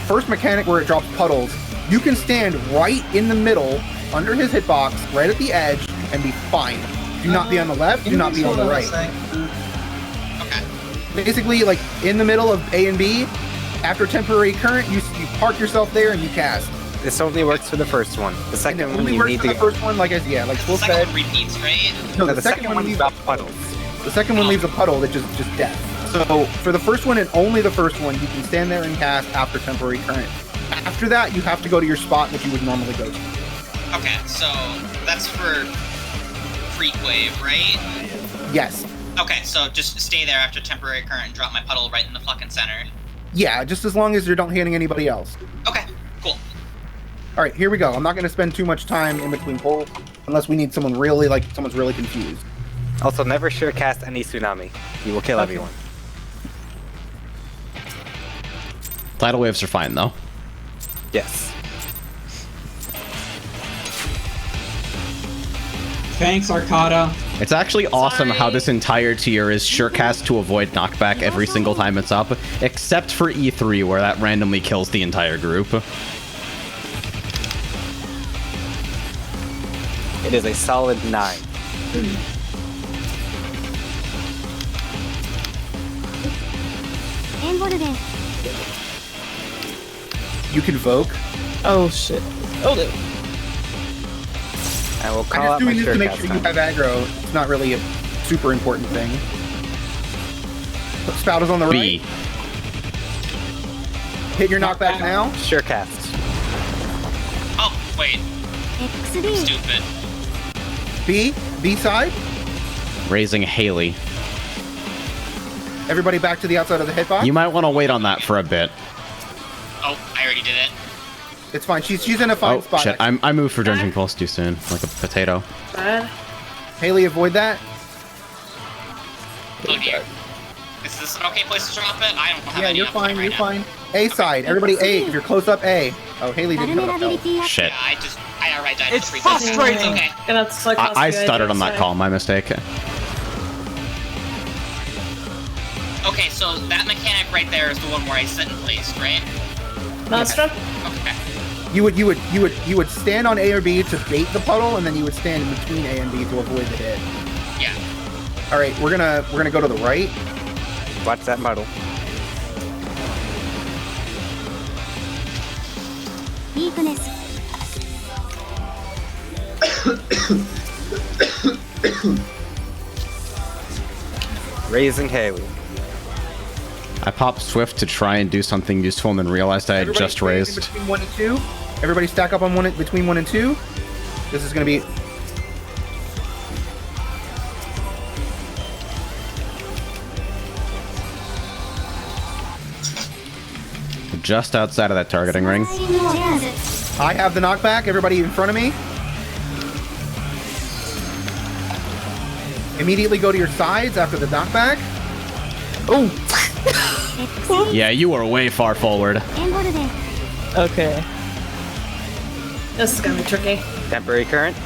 first mechanic where it drops puddles, you can stand right in the middle under his hitbox, right at the edge, and be fine. Do not be on the left. Do not be on the right. Okay. Basically, like in the middle of A and B. After temporary current, you park yourself there and you cast. This only works for the first one. The second one, you need to. The first one, like I said, yeah, like The Wolf second said. one repeats, right? No, No, the second one leaves drops puddles. The second one leaves a puddle that just death. So for the first one and only the first one, you can stand there and cast after temporary current. After that, you have to go to your spot that you would normally go to. Okay, so that's for Freak Wave, right? Yes. Okay, so just stay there after temporary current and drop my puddle right in the fucking center. Yeah, just as long as you don't hitting anybody else. Okay, cool. All right, here we go. I'm not going to spend too much time in between polls unless we need someone really, like, someone's really confused. Also, never sure cast any tsunami. You will kill everyone. Tidal waves are fine though. Yes. Thanks, Arcada. It's actually awesome Sorry. how this entire tier is surecast to avoid knockback every single time it's up, except for E3 where that randomly kills the entire group. It is a solid 9. You can Voke. Oh shit. Oh, no. I will I'm call just out my doing this sure to make cast sure you time. have aggro. It's not really a super important thing. Spout is on the B. right. Hit your knockback now. Sure cast. Oh, wait. Stupid. B side. Raising Haley. Everybody back to the outside of the hitbox. You might want to wait on that for a bit. Oh, I already did it. It's fine. She's in a fine Oh spot. shit, I moved for Drenching Pulse too soon, like a potato. Bad. Haley, avoid that. Oh dear. Is this an okay place to drop it? I don't have Yeah, any you're option fine. right You're now. fine. A side. Everybody A. If you're close up, A. Oh, Haley didn't have enough health. Shit. Yeah, I already died. It's for 3 seconds. frustrating. Okay. And that's like I stuttered on that call, my mistake. Okay, so that mechanic right there is the one where I sit in place, right? Nostrum? Okay. You would stand on A or B to bait the puddle, and then you would stand in between A and B to avoid the hit. Yeah. All right, we're gonna go to the right. Watch that muddle. Raising Haley. I popped Swift to try and do something useful and then realized I had Everybody just stand in raised. between 1 and 2. Everybody stack up on between 1 and 2. This is gonna be. Just outside of that targeting ring. I have the knockback. Everybody in front of me. Immediately go to your sides after the knockback. Oh. Yeah, you are way far forward. Okay. This is gonna be tricky. Temporary current.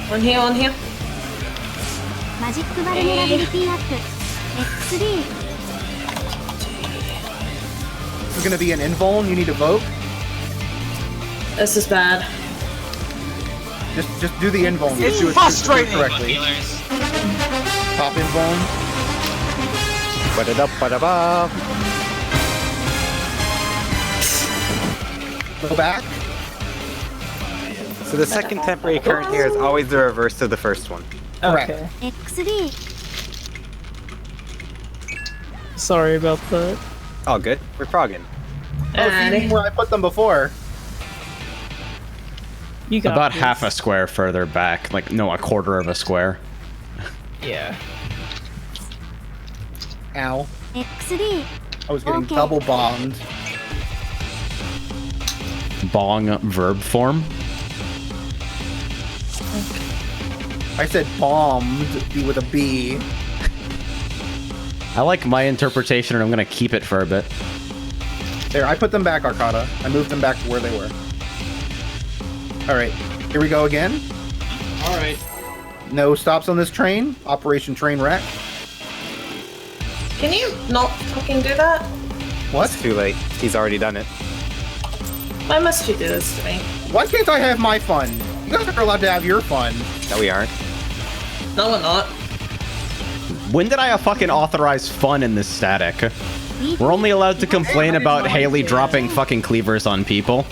One here, one here. This is gonna be an invuln. You need to vote. This is bad. Just do the invuln. It's Do it frustrating. correctly. Healers. Top invuln. Ba-da-da-ba-da-ba. Go back. So the second temporary current here is always the reverse to the first one. Correct. Okay. Sorry about that. All good. We're progging. Oh, see where I put them before. You got About this. half a square further back. Like, no, a quarter of a square. Yeah. Ow. I was getting Okay. double bombed. Bong verb form. I said bombed with a B. I like my interpretation, and I'm gonna keep it for a bit. There, I put them back, Arcata. I moved them back to where they were. Alright, here we go again. Alright. No stops on this train. Operation Train Wreck. Can you not fucking do that? What? It's too late. He's already done it. Why must you do this to me? Why can't I have my fun? You guys are allowed to have your fun. No, we aren't. No, we're not. When did I fucking authorize fun in this static? We're only allowed to complain about Haley dropping fucking cleavers on people.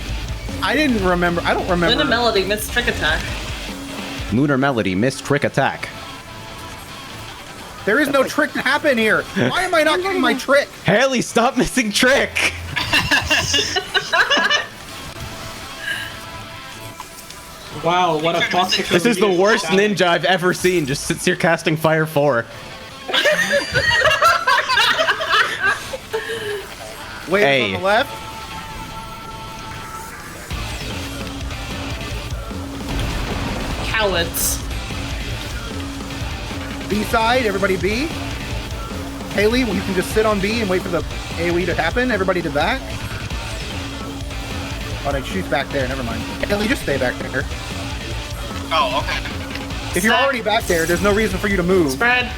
I didn't remember. I don't remember. Lunar Melody missed Trick Attack. Lunar Melody missed trick attack. There is no trick to happen here. Why am I not getting my trick? Haley, stop missing trick! Wow, what a toxic. This is the community worst dynamic. ninja I've ever seen. Just sits here casting Fire 4. Wait, Hey. on the left. Cowards. B side, everybody B. Haley, you can just sit on B and wait for the AoE to happen. Everybody to back. Oh, no, she's back there. Never mind. Haley, just stay back there. Oh, okay. If you're already back there, there's no reason for you to move. Spread.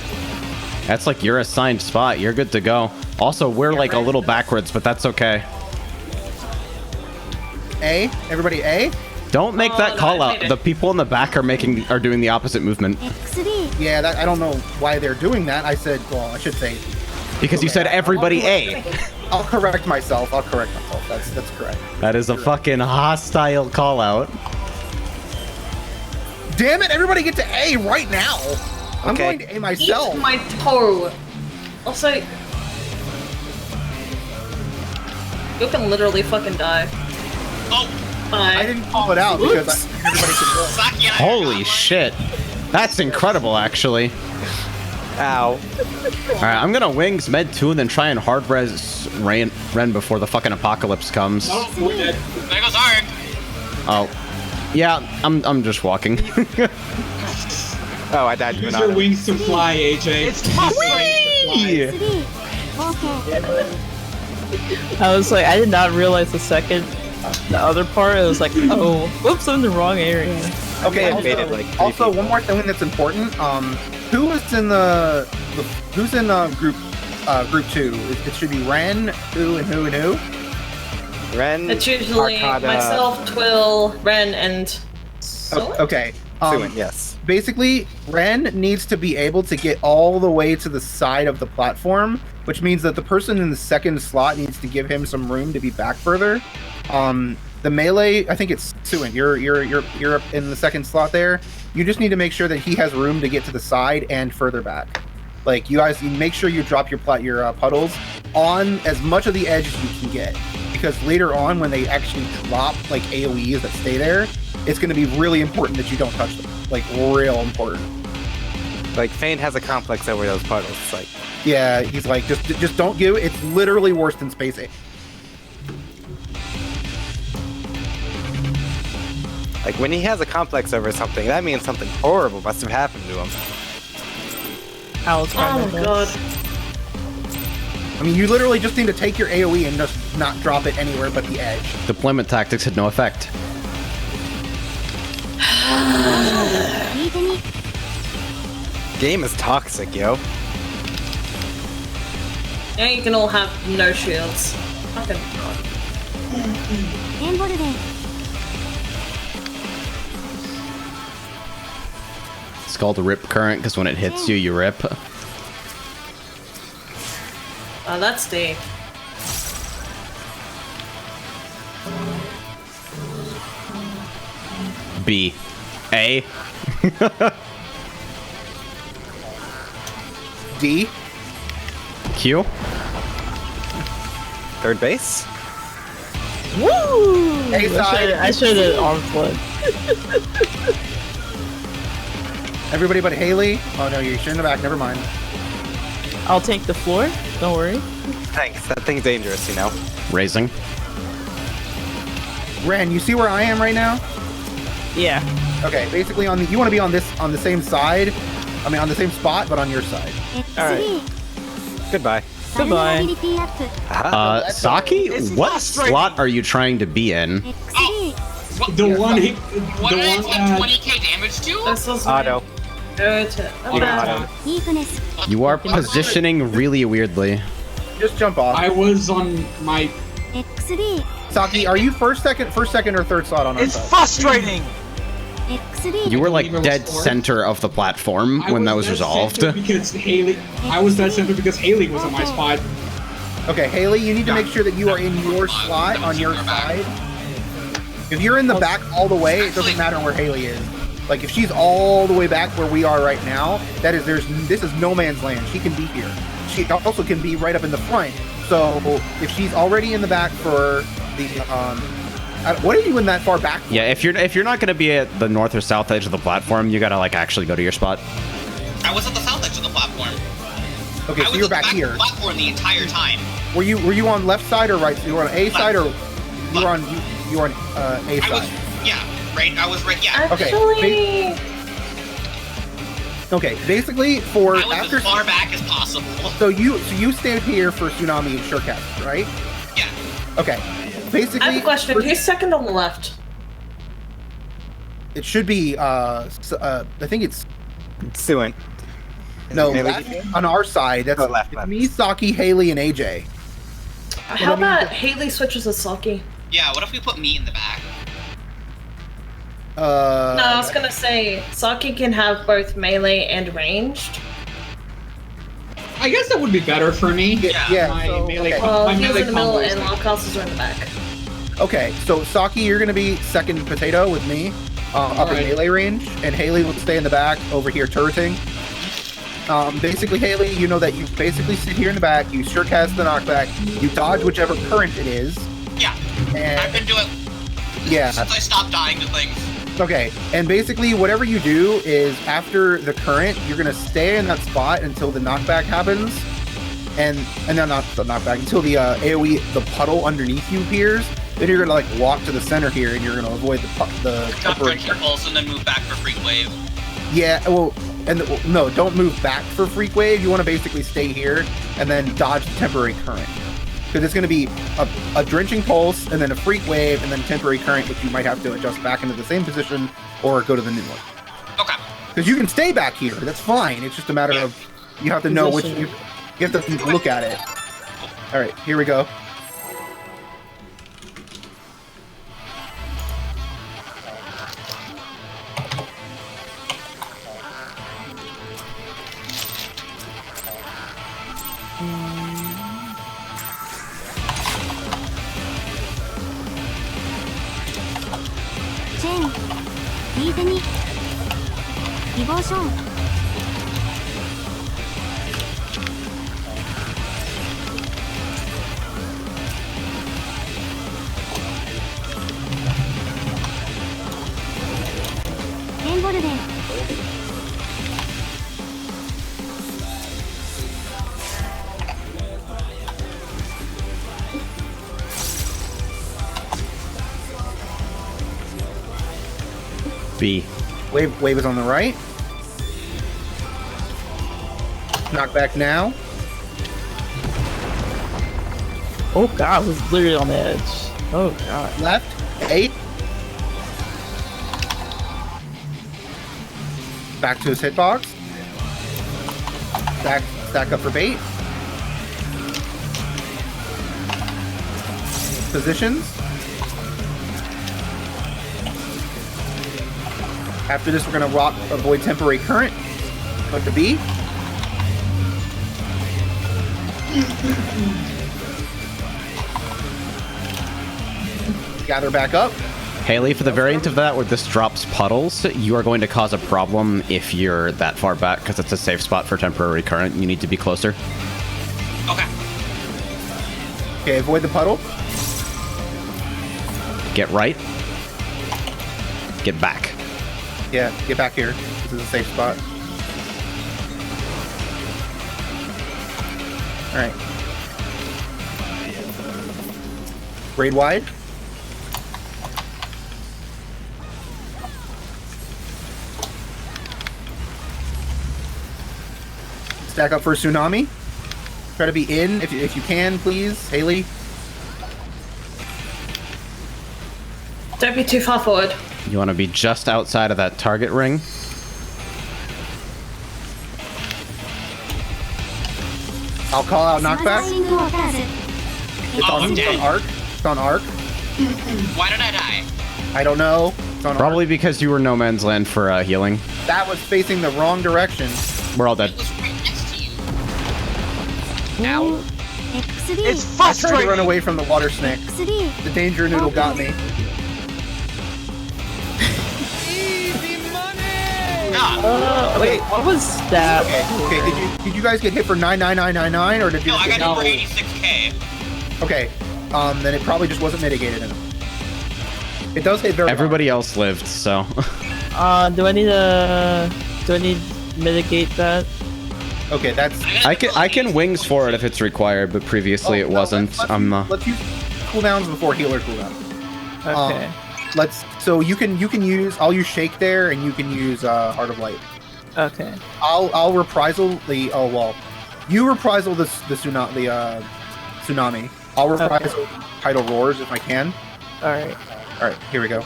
That's like your assigned spot. You're good to go. Also, we're like a little backwards, but that's okay. A. Everybody A. Don't make that no, call I out. made it. The people in the back are doing the opposite movement. XD. Yeah, I don't know why they're doing that. I said, well, I should say. Because you said everybody A. I'll correct myself. That's correct. That is a fucking hostile call out. Damn it! Everybody get to A right now. I'm Okay. going to A myself. Eat my toe. Also, you can literally fucking die. Oh, Bye. I didn't call it out because everybody could go. Saki and I Holy shit. That's incredible, actually. Ow. Alright, I'm gonna wings med 2 and then try and hard res Ren before the fucking apocalypse comes. Oh, we're dead. There goes Ark. Oh. Yeah, I'm just walking. Oh, I died to Use an your auto. wings to fly, AJ. It's Whee! Okay. I was like, I did not realize the other part. I was like, oh, whoops, I'm in the wrong area. Okay. I made it like 3 Also, people. one more thing that's important. Who was in who's in group 2? It should be Ren, who, and who, and who. Ren, It's usually Arcata, myself, Twill, Ren, and Soen? Okay. Suin, yes. Basically, Ren needs to be able to get all the way to the side of the platform, which means that the person in the second slot needs to give him some room to be back further. The melee, I think it's Suin. You're up in the second slot there. You just need to make sure that he has room to get to the side and further back. Like you guys, you make sure you drop your puddles on as much of the edge as you can get, because later on when they actually drop like AOE's that stay there, it's going to be really important that you don't touch them. Like real important. Like, Fane has a complex over those puddles. It's like, Yeah, he's like, just don't give. It's literally worse than Space 8. like when he has a complex over something, that means something horrible must have happened to him. Alex, Oh my god. I mean, you literally just need to take your AOE and just not drop it anywhere but the edge. Deployment tactics had no effect. Game is toxic, yo. Now you can all have no shields. Fucking god. It's called a rip current because when it hits you, you rip. Oh, that's the. B. A. D. Q. Third base? Woo! Hey, side. I should have arm flip. Everybody but Haley. Oh no, you're in the back. Never mind. I'll take the floor. Don't worry. Thanks. That thing's dangerous, you know. Raising. Ren, you see where I am right now? Yeah. Okay, basically you want to be on the same side. I mean, on the same spot, but on your side. Alright. Goodbye. Goodbye. Saki, what slot are you trying to be in? The one hit. What The did I one. take 20k damage to? This was Auto. Auto. You are positioning really weirdly. Just jump off. I was on my. Saki, are you first, second, or third slot on our It's side? frustrating. You were like believe it was dead fourth. center of the platform when that was dead resolved. center Because Haley. I was dead center because Haley was on my spot. Okay, Haley, you need to make sure that you are in your slot on your side. If you're in the back all the way, it doesn't matter where Haley is. Like if she's all the way back where we are right now, this is no man's land. She can be here. She also can be right up in the front. So if she's already in the back for the what are you in that far back for? Yeah, if you're not gonna be at the north or south edge of the platform, you gotta like actually go to your spot. I was at the south edge of the platform. Okay, so you're back I was at the here. platform the entire time. Were you on left side or right? You were on A side or you were on A side? I was right. Yeah. Okay. Okay, basically for I was after as far back as possible. So you stand here for Tsunami and Surecast, right? Yeah. Okay. Basically, I have a question. Who's second on the left? it should be I think it's Suin. no Haley? left on our side. That's left, it's left. me, Saki, Haley, and AJ. How about Haley switches with Saki? Yeah. What if we put me in the back? No, I was gonna say Saki can have both melee and ranged. I guess that would be better for me. Yeah. My So, melee. okay. Well, My he was melee in the middle combo is and like- Lockhouses are in the back. Okay, so Saki, you're gonna be second potato with me, up in Alright. melee range, and Haley will stay in the back over here turreting. Basically, Haley, you know that you basically sit here in the back, you Surecast the knockback, you dodge whichever current it is. Yeah. And I've been doing yeah. since I stopped dying to things. Okay, and basically whatever you do is after the current, you're gonna stay in that spot until the knockback happens, and then not the knockback until the AOE, the puddle underneath you appears. Then you're gonna like walk to the center here, and you're gonna avoid the Drop Drenching Pulse and then move back for Freak Wave. Yeah, well, no, don't move back for Freak Wave. You want to basically stay here and then dodge the temporary current. Because it's going to be a Drenching Pulse, and then a Freak Wave, and then Temporary Current, which you might have to adjust back into the same position, or go to the new one. Okay. Because you can stay back here, that's fine. It's just a matter of, you have to know which, you have to look at it. Alright, here we go. Chen, 聞いてみ。希望書。エンボルデン。B. Wave is on the right. Knockback now. Oh god, I was literally on the edge. Oh god. Left. 8. Back to his hitbox. Stack up for bait. Positions. After this, we're gonna avoid temporary current. Go to B. Gather back up. Haley, for the variant of that where this drops puddles, you are going to cause a problem if you're that far back because it's a safe spot for temporary current. You need to be closer. Okay. Okay, avoid the puddle. Get right. Get back. Yeah, get back here. This is a safe spot. Alright. Raid wide. Stack up for Tsunami. Try to be in if you can, please. Haley. Don't be too far forward. You want to be just outside of that target ring. I'll call out スマ knockback. イリングを打たず It's Oh, on, I'm it's on dead. arc. It's on arc. Why did I die? I don't know. It's on Probably arc. because you were no man's land for healing. That was facing the wrong direction. We're all dead. It was right next to you. Ow. XD It's I tried to frustrating. run away from the water snake. XD The danger noodle got me. Ah, Wait, what was that? Okay. Did you guys get hit for 99999 or did you? no, I just got get hit for 86k. Okay. Then it probably just wasn't mitigated enough. It does hit very Everybody else lived, so. Do I need to mitigate that? hard. Okay, that's. I can wings for it if it's required, but previously Oh, it no, wasn't. Let's use cooldowns before healer cooldown. Okay. So you can use. I'll use shake there, and you can use Heart of Light. Okay. I'll reprisal the. Oh well, you reprisal the tsunami. I'll reprisal tidal roars if I can. All right. All right, here we go.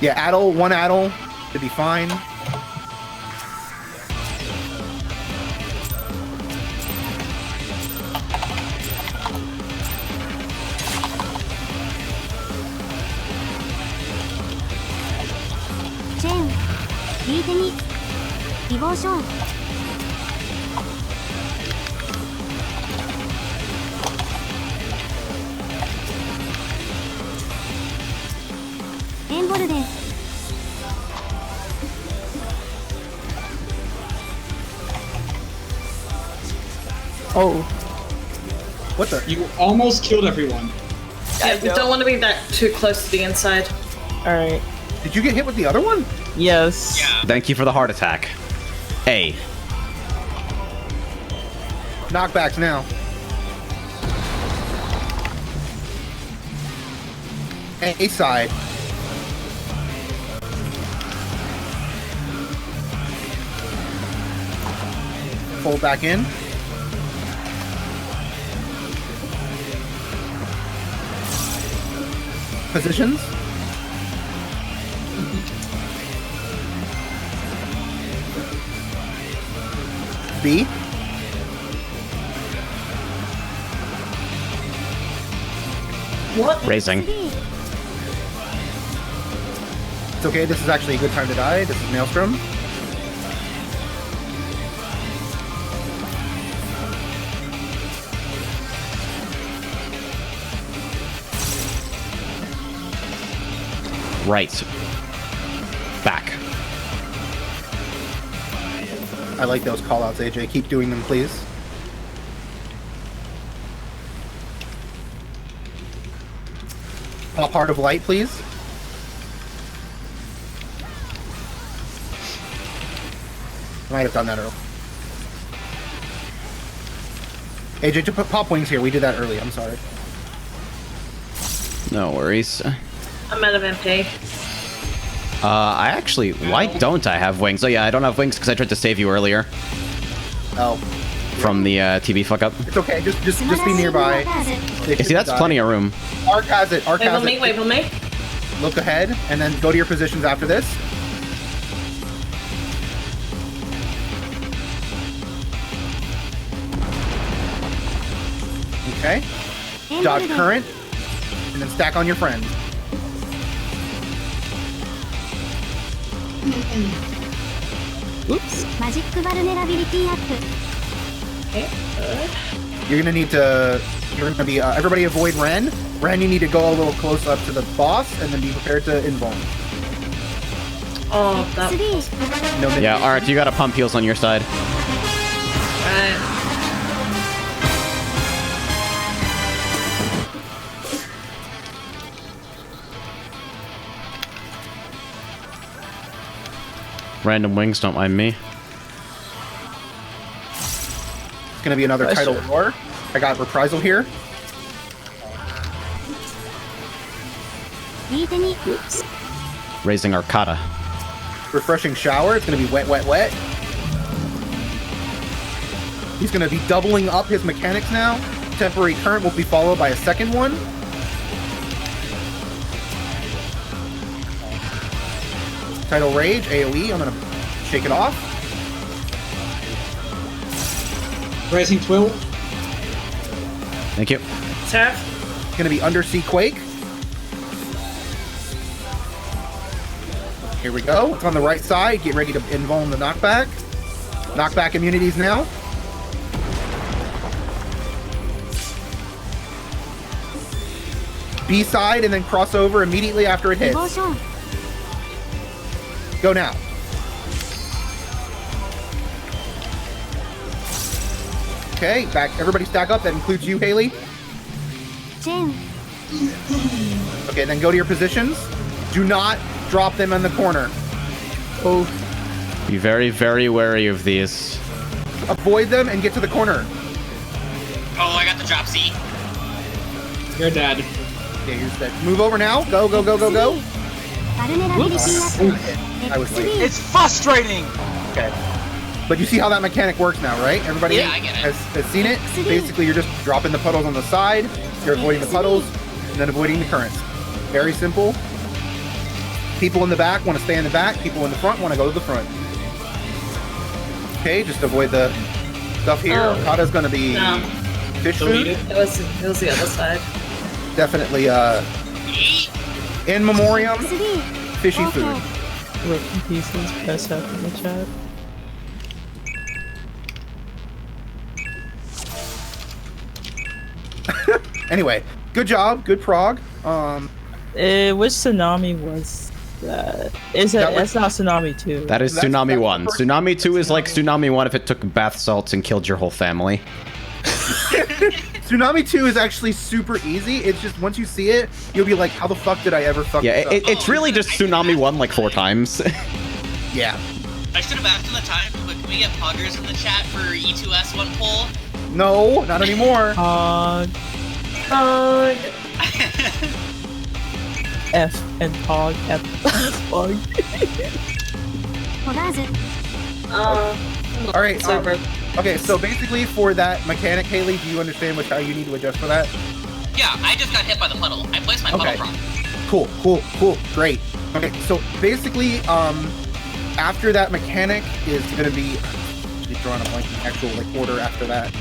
Yeah, one addle should be fine. Jen 聞いてみ希望書エンボルです Oh. What the? You almost killed everyone. Yeah, we don't want to be that too close to the inside. All right. Did you get hit with the other one? Yes. Yeah. Thank you for the heart attack. A. Knockbacks now. A side. Fold back in. Positions. B. What? Raising. It's okay, this is actually a good time to die. This is Maelstrom. Right. Back. I like those callouts, AJ. Keep doing them, please. Pop Heart of Light, please. I might have done that earlier. AJ, to put pop wings here. We did that early. I'm sorry. No worries. I'm out of MP. I actually, why don't I have wings? Oh yeah, I don't have wings because I tried to save you earlier Oh, from the TV fuck up. it's okay. Just be nearby. They You see, should that's die. plenty of room. Arc has it. Arc Wait has for me, it. wait for me. Look ahead, and then go to your positions after this. Okay. エンボ Dodge ルで current, and then stack on your friend. Oops. マジックバルネラビリティアップ You're gonna need to. You're gonna be. Everybody avoid Ren. Ren, you need to go a little close up to the boss, and then be prepared to invuln. Oh, that. 3 No. Yeah, Art, you got to pump heals on your side. Right. Random wings, don't mind me. It's going to be another tidal roar. I got reprisal here. 右手に Oops. Raising Arcata. Refreshing shower. It's going to be wet, wet, wet. He's going to be doubling up his mechanics now. Temporary current will be followed by a second one. Tidal rage, AoE. I'm going to shake it off. Rising Twill. Thank you. Seraph. It's going to be undersea quake. Here we go. It's on the right side. Get ready to invuln the knockback. Knockback immunities now. B side and then cross over immediately after it hits. デボーション Go now. Okay, back. Everybody stack up. That includes you, Haley. チェーン Okay, then go to your positions. Do not drop them in the corner. Oh, Be very, very wary of these. Avoid them and get to the corner. Oh, I got the drop C. You're dead. Okay, here's that. Move over now. Go, go, go, go, go. バルネラビリティアップ I was late. FFXIV It's frustrating! Okay. But you see how that mechanic works now, right? Everybody Yeah, I get it. has seen it. Basically, you're just dropping the puddles on the side. You're avoiding the puddles and then avoiding the currents. Very simple. People in the back want to stay in the back. People in the front want to go to the front. Okay, just avoid the stuff here. Oh. Kata's going to be No. fish Delete food. it. It was the other side. Definitely in memoriam, 3 fishy food. rip in pieces. Press up in the chat. Anyway, good job. Good prog. Which tsunami was that? Is it? That was- That's not tsunami 2. That is That's- Tsunami that's 1. the first- Tsunami 2 is like Tsunami 1 if it took bath salts and killed your whole family. Tsunami 2 is actually super easy. It's just once you see it, you'll be like, how the fuck did I ever fuck Yeah, this up? it's really just Tsunami 1 like 4 times. Yeah. I should have asked in the time, but can we get poggers in the chat for E2S1 poll? No, not anymore. F and Pog. F. Pog. ホラーズ All right. Super. Okay, so basically for that mechanic, Haley, do you understand how you need to adjust for that? Yeah, I just got hit by the puddle. I placed my Okay. puddle prompt. Cool, great. Okay, so basically, after that mechanic is gonna be drawing a blank in the actual like order after that.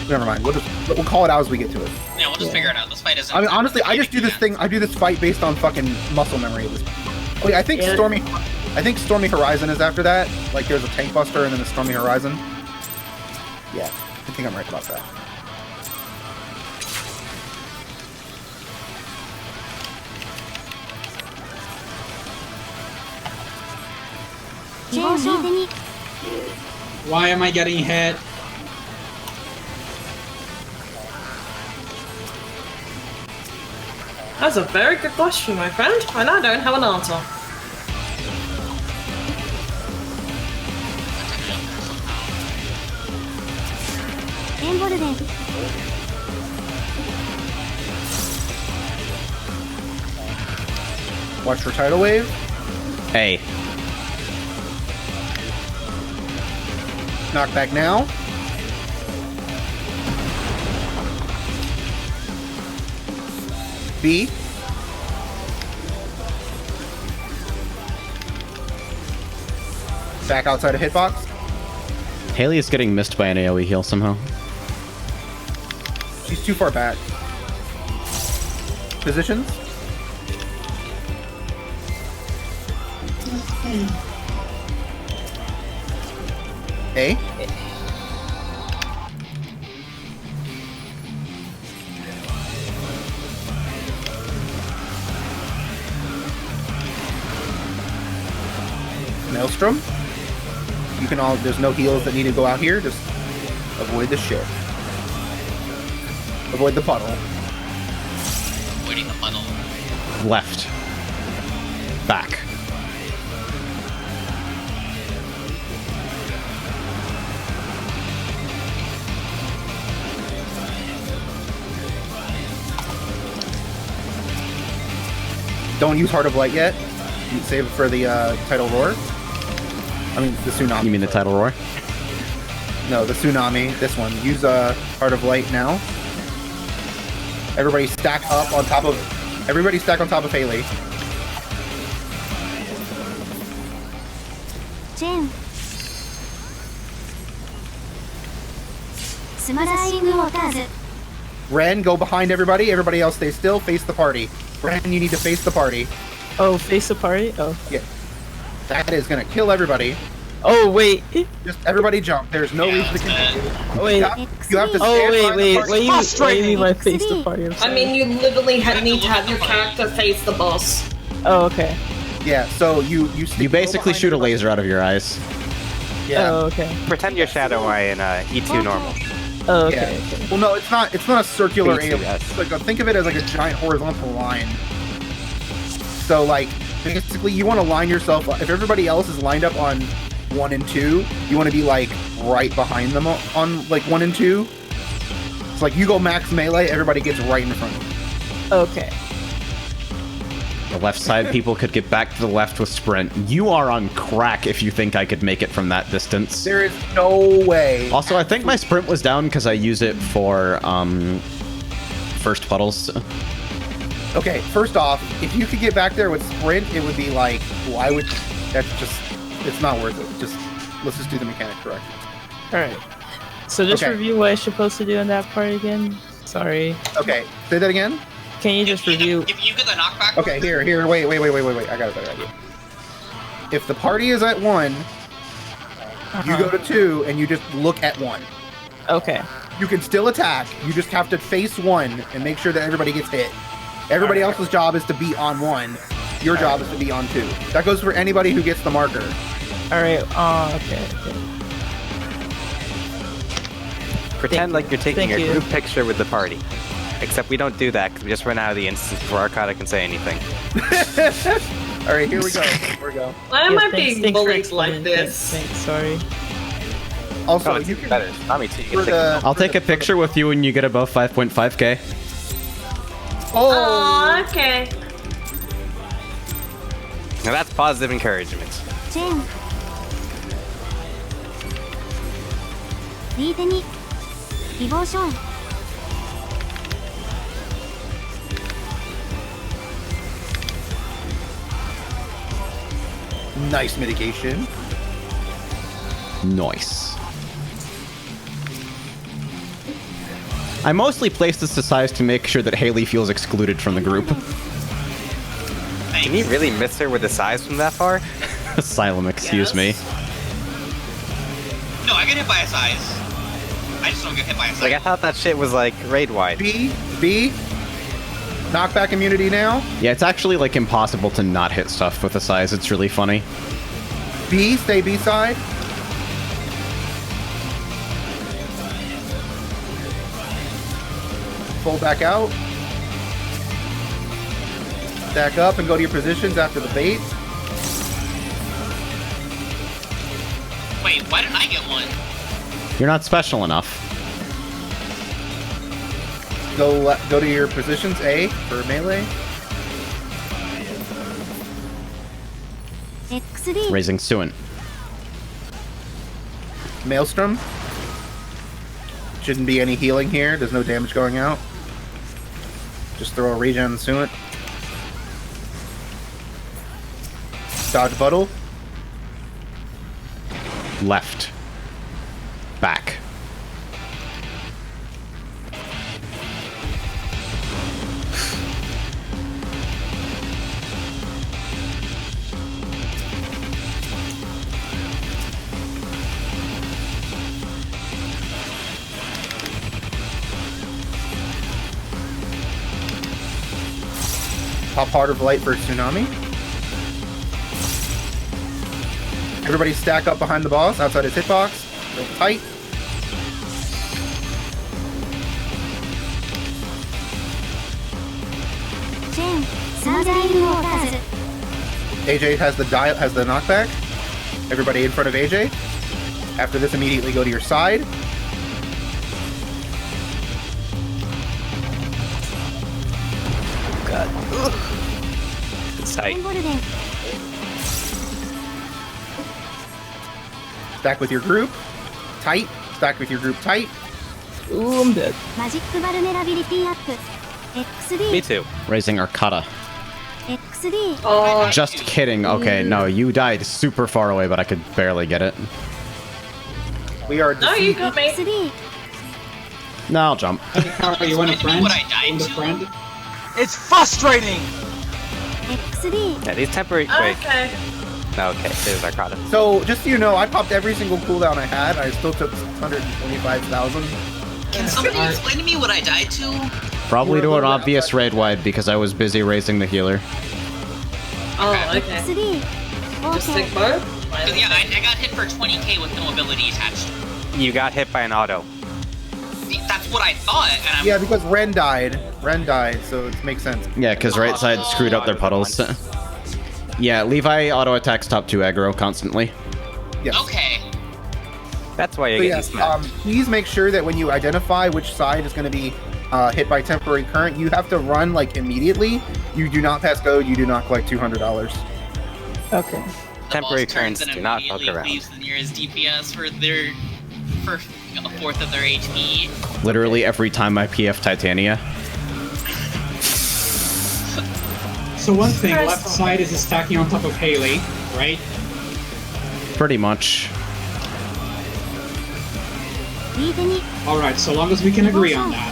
Never mind. We'll call it out as we get to it. Yeah, we'll just figure it out. This fight isn't. I mean, honestly, I just do this thing. I do this fight based on fucking muscle memory at this point. Oh yeah, I think Yeah. Stormy Horizon is after that. Like there's a Tank Buster and then a Stormy Horizon. Yeah, I think I'm right about that. Why am I getting hit? That's a very good question, my friend, and I don't have an answer. Watch for tidal wave. A. Knockback now. B. Back outside of hitbox. Haley is getting missed by an AoE heal somehow. She's too far back. Positions. A. Maelstrom. You can all. There's no heals that need to go out here. Just avoid the shit. Avoid the puddle. Avoiding the puddle. Left. Back. Don't use Heart of Light yet. Save it for the tidal roar. I mean, the tsunami. You mean the tidal roar? No, the tsunami. This one. Use Heart of Light now. Everybody stack up on top of. Everybody stack on top of Haley. Chen. Smashing waters. Ren, go behind everybody. Everybody else stay still. Face the party. Ren, you need to face the party. Oh, face the party? Oh. Yeah. That is gonna kill everybody. Oh, wait. Just everybody jump. There's no reason to continue. Wait. You have to Oh, stand wait, behind the wait. party. What do you mean by face the party? I'm I sorry. mean, you literally need to have your character face the boss. Oh, okay. Yeah, so you You basically shoot a laser out of your eyes. Yeah. Oh, okay. Pretend you're Shadow Eye in E2 normal. Oh, okay. Yeah. okay. Well, no, it's not a circular Me too, alien. yes. It's like think of it as like a giant horizontal line. So like basically you want to line yourself up. If everybody else is lined up on 1 and 2, you want to be like right behind them on like 1 and 2. It's like you go max melee, everybody gets right in front of you. Okay. The left side people could get back to the left with sprint. You are on crack if you think I could make it from that distance. There is no way. Also, I think my sprint was down because I use it for first puddles. Okay, first off, if you could get back there with sprint, it would be like, why would that's just it's not worth it. Just let's just do the mechanic correct. Alright. So just Okay. review what I'm supposed to do in that part again. Sorry. Okay, say that again. Can you just review? If you get the knockback. Okay, here, wait. I got a better idea. If the party is at 1, you go to 2 and you just look at 1. Okay. You can still attack. You just have to face 1 and make sure that everybody gets hit. Everybody else's job is to be on 1. Your job is to be on 2. That goes for anybody who gets the marker. Alright. Okay. Pretend like you're taking Thank a you. group picture with the party. Except we don't do that because we just run out of the instance before Arcada can say anything. All right, here we go. Here we go. Why am Yeah, I thanks- being thanks for bullied like explaining. this? Thanks. Sorry. Also, Oh, it's you even can better. Tommy too. You for can take the. I'll take a picture with you when you get above 5.5k. Oh, Oh, okay. Now that's positive encouragement. Chen. 右手にディボーション。 nice mitigation. Nice. I mostly place this to size to make sure that Haley feels excluded from the group. Can you really miss her with the size from that far? Asylum, excuse me. No, I get hit by a size. I just don't get hit by a size. Like I thought that shit was like raid wide. B. Knockback immunity now. Yeah, it's actually like impossible to not hit stuff with a size. It's really funny. B, stay B side. Fold back out. Stack up and go to your positions after the bait. Wait, why didn't I get one? You're not special enough. Go to your positions. A for melee. XD. Raising Suin. Maelstrom. Shouldn't be any healing here. There's no damage going out. Just throw a regen on Suin. Dodge Buddle. Left. Back. Pop Heart of Light for Tsunami. Everybody stack up behind the boss, outside his hitbox. Real tight. Chen. Smashing waters. AJ has the knockback. Everybody in front of AJ. After this, immediately go to your side. Tight. エンボルデン Stack with your group. Tight. Stack with your group tight. Ooh, I'm dead. マジックバルネラビリティアップ Me XD too. Raising Arcata. XD Oh, Just kidding. Okay, no, you died super far away, but I could barely get it. We are no, you got me. XD No, I'll jump. Hikari, you want a friend? What I died You want a to? friend? It's frustrating! XD Yeah, these temporary. Wait. Okay. Okay, there's Arcata. So, just so you know, I popped every single cooldown I had. I still took 125,000. Can somebody explain to me what I died to? Probably to an obvious raid wide because I was busy raising the healer. Oh, okay. XD Just OK take both? 'Cause, yeah, I got hit for 20k with no ability attached. You got hit by an auto. That's what I thought, and I'm Yeah, because Ren died. Ren died, so it makes sense. Yeah, because right side screwed up their puddles. Yeah, Levi auto attacks top 2 aggro constantly. Yes. okay. That's why you're So getting yes, smacked. please make sure that when you identify which side is going to be hit by temporary current, you have to run like immediately. You do not pass go. You do not collect $200. Okay. Temporary The boss turns currents and do not fuck immediately around. leaves the nearest DPS for a fourth of their HP. Literally every time I PF Titania. So one thing, left side is stacking on top of Haley, right? Pretty much. 右手に Alright, so long as we can agree on that.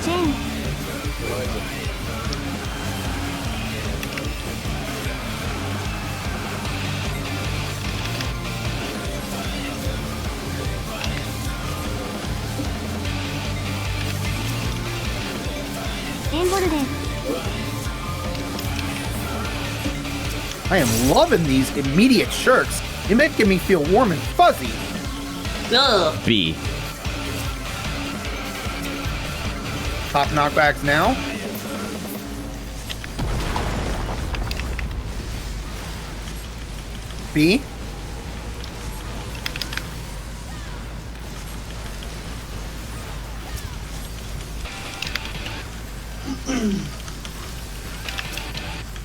チェーン エンボルデン I am loving these immediate shirks. You're making me feel warm and fuzzy. Ugh. B. Top knockbacks now. B.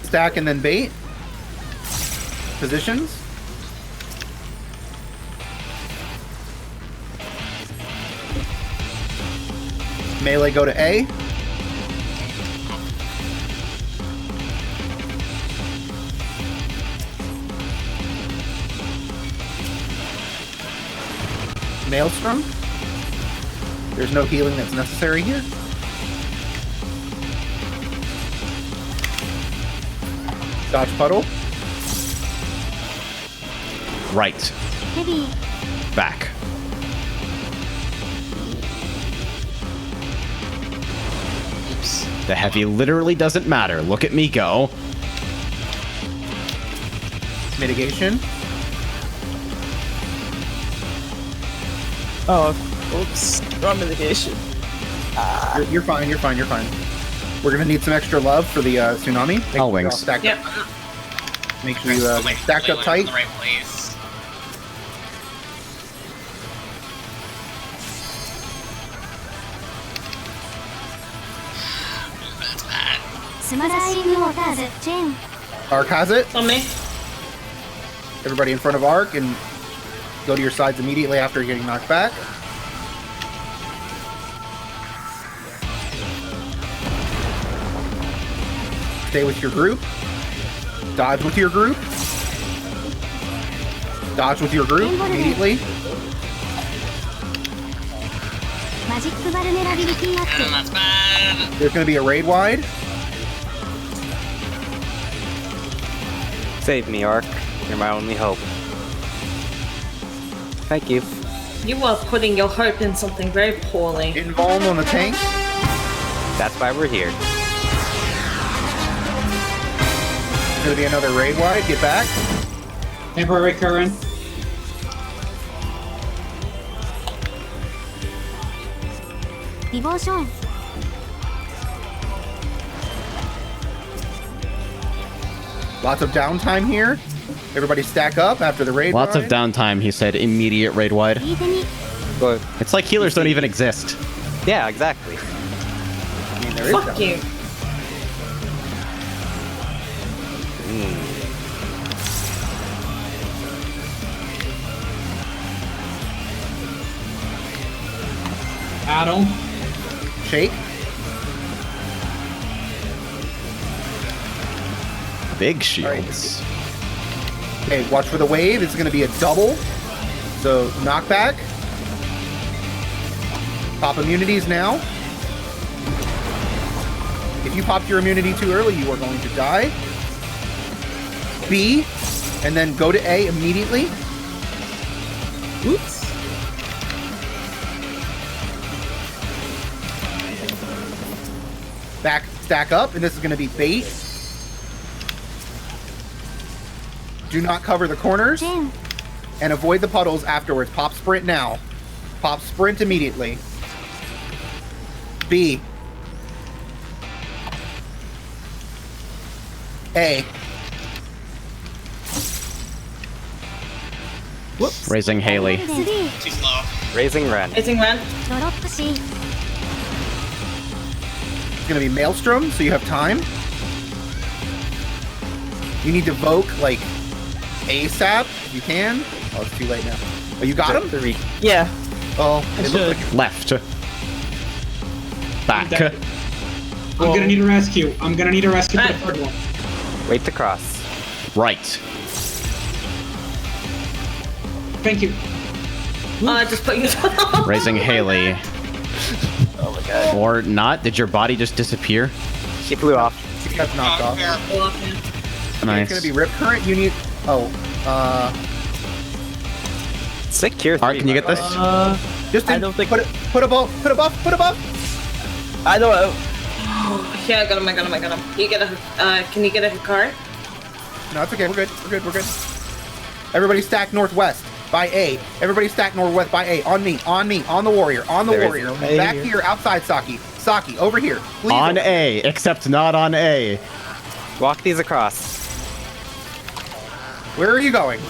Stack and then bait. Positions. Melee go to A. Maelstrom. There's no healing that's necessary here. Dodge puddle. Right. ヘビー Back. The heavy literally doesn't matter. Look at me go. Mitigation. Oh, oops. Wrong mitigation. You're fine. You're fine. You're fine. We're gonna need some extra love for the tsunami. Make All sure you're wings. stacked Yep. up. Make sure you stacked up In tight. the right place. That's bad. スマライングウォーターズチェーン Arc has it. On me. Everybody in front of Arc and go to your sides immediately after getting knocked back. Stay with your group. Dodge with your group. Dodge with your group immediately. マジックバルネラビリティアッ And that's bad. There's going to be a raid wide. Save me, Ark. You're my only hope. Thank you. You are putting your hope in something very poorly. Invuln on the tank. That's why we're here. There's going to be another raid wide. Get back. Temporary current. Devotion. Lots of downtime here. Everybody stack up after the raid Lots of wide. downtime, he said. Immediate raid wide. 右手に But It's like healers don't even exist. yeah, exactly. I mean, there is Fuck downtime. you. Battle. Shake. Big shields. Okay, watch for the wave. It's going to be a double. So, knockback. Pop immunities now. If you popped your immunity too early, you are going to die. B, and then go to A immediately. Oops. Back, stack up, and this is going to be bait. Do not cover the corners. And avoid the puddles afterwards. Pop sprint now. Pop sprint immediately. B. A. Whoops. Raising Haley. Too slow. Raising Ren. Raising Ren. It's going to be Maelstrom, so you have time. You need to Voke, like, ASAP, if you can. Oh, it's too late now. Oh, you got him? 3. Yeah. Oh, it looked like... Left. Back. I'm gonna need a rescue. I'm gonna need a rescue for the third one. Wait to cross. Right. Thank you. Just put you down. Raising Haley. Oh my god. Or not? Did your body just disappear? She flew off. She got knocked off. Nice. It's going to be Rip Current. You need... Oh, Secure 3. Art, can you get this? Just I don't think... Put a buff. I don't know. Yeah, I got him. You get a, can you get a Hikari? No, it's okay. We're good. Everybody stack northwest by A. Everybody stack northwest by A. On me. On the warrior. Back here, outside Saki. Saki, over here. Please. On A, except not on A. Walk these across. Where are you going?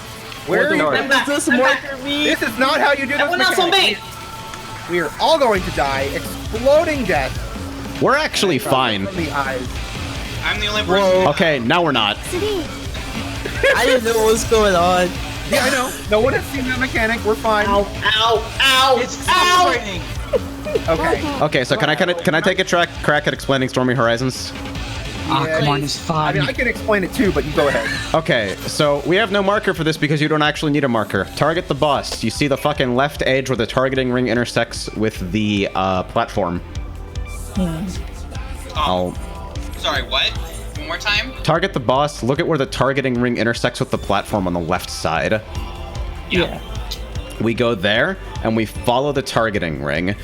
Where are you What does this marker mean? This is not how you do this. Everyone else on mechanic. base. We are all going to die. Exploding death. We're actually fine. From the eyes. I'm the only person. Okay, now we're not. I didn't know what was going on. Yeah, I know. No one has seen that mechanic. We're fine. Ow. It's frustrating. Okay. Okay, so can I take a crack at explaining Stormy Horizons? Yeah, come on, it's I fun. mean, I can explain it too, but you go ahead. Okay, so we have no marker for this because you don't actually need a marker. Target the boss. You see the fucking left edge where the targeting ring intersects with the platform. Sorry, what? One more time? Target the boss. Look at where the targeting ring intersects with the platform on the left side. Yeah. We go there, and we follow the targeting ring.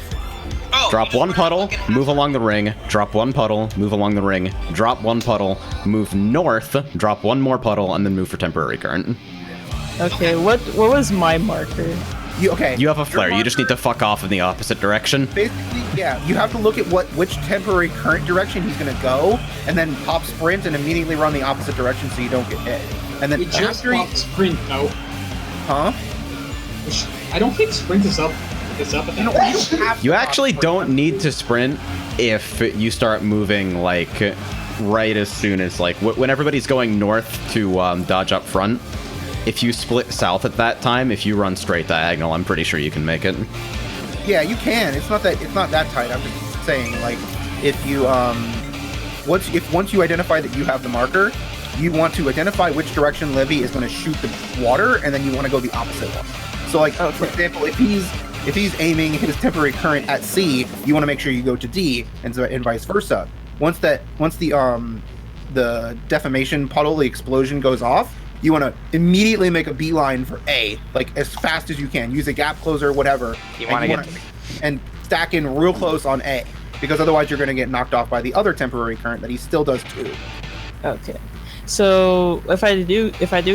Oh, Drop one puddle, move along the ring, drop one puddle, move along the ring, drop one puddle, move north, drop one more puddle, and then move for temporary current. Okay, what was my marker? You have a flare. You just need to fuck off in the opposite direction. Basically, yeah, you have to look at which temporary current direction he's gonna go, and then pop sprint and immediately run the opposite direction so you don't get hit. And then We just popped sprint though. Huh? I don't think sprint is up. At that You actually don't need to sprint if you start moving like right as soon as like when everybody's going north to dodge up front. If you split south at that time, if you run straight diagonal, I'm pretty sure you can make it. Yeah, you can. It's not that tight. I'm just saying, like, if you once you identify that you have the marker, you want to identify which direction Livy is going to shoot the water, and then you want to go the opposite one. So, like, for example, if he's aiming his temporary current at C, you want to make sure you go to D, and vice versa. Once the defamation puddle, the explosion goes off, you want to immediately make a beeline for A, like as fast as you can. Use a gap closer, whatever. You want to get and stack in real close on A, because otherwise you're going to get knocked off by the other temporary current that he still does too. Okay. So if I do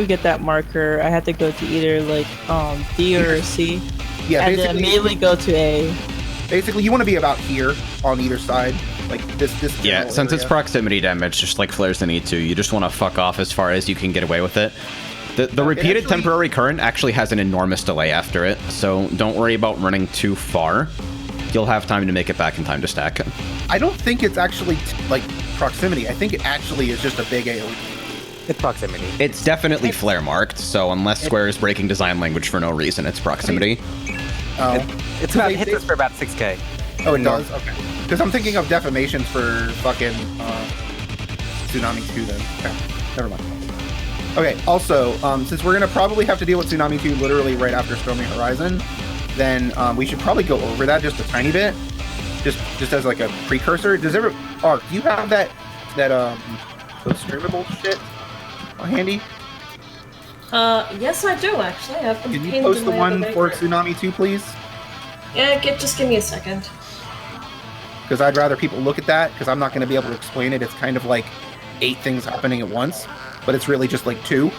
get that marker, I have to go to either like D or C. Yeah, and then immediately go to A. Basically, you want to be about here on either side, like this. Yeah, since it's proximity damage, just like flares in E2, you just want to fuck off as far as you can get away with it. The repeated temporary current actually has an enormous delay after it, so don't worry about running too far. You'll have time to make it back in time to stack it. I don't think it's actually like proximity. I think it actually is just a big AoE. It's proximity. It's definitely flare marked, so unless Square is breaking design language for no reason, it's proximity. Oh. It's about hits us for about 6k. Oh, it does? Okay. Because I'm thinking of defamations for fucking Tsunami 2 then. Okay, never mind. Okay, also, since we're going to probably have to deal with Tsunami 2 literally right after Stormy Horizon, then we should probably go over that just a tiny bit. Just as like a precursor. Does do you have that those streamable shit handy? Yes I do actually. I've been Can you pinned post in the my one other for baker. Tsunami 2, please? Yeah, just give me a second. Because I'd rather people look at that, because I'm not going to be able to explain it. It's kind of like 8 things happening at once, but it's really just like 2.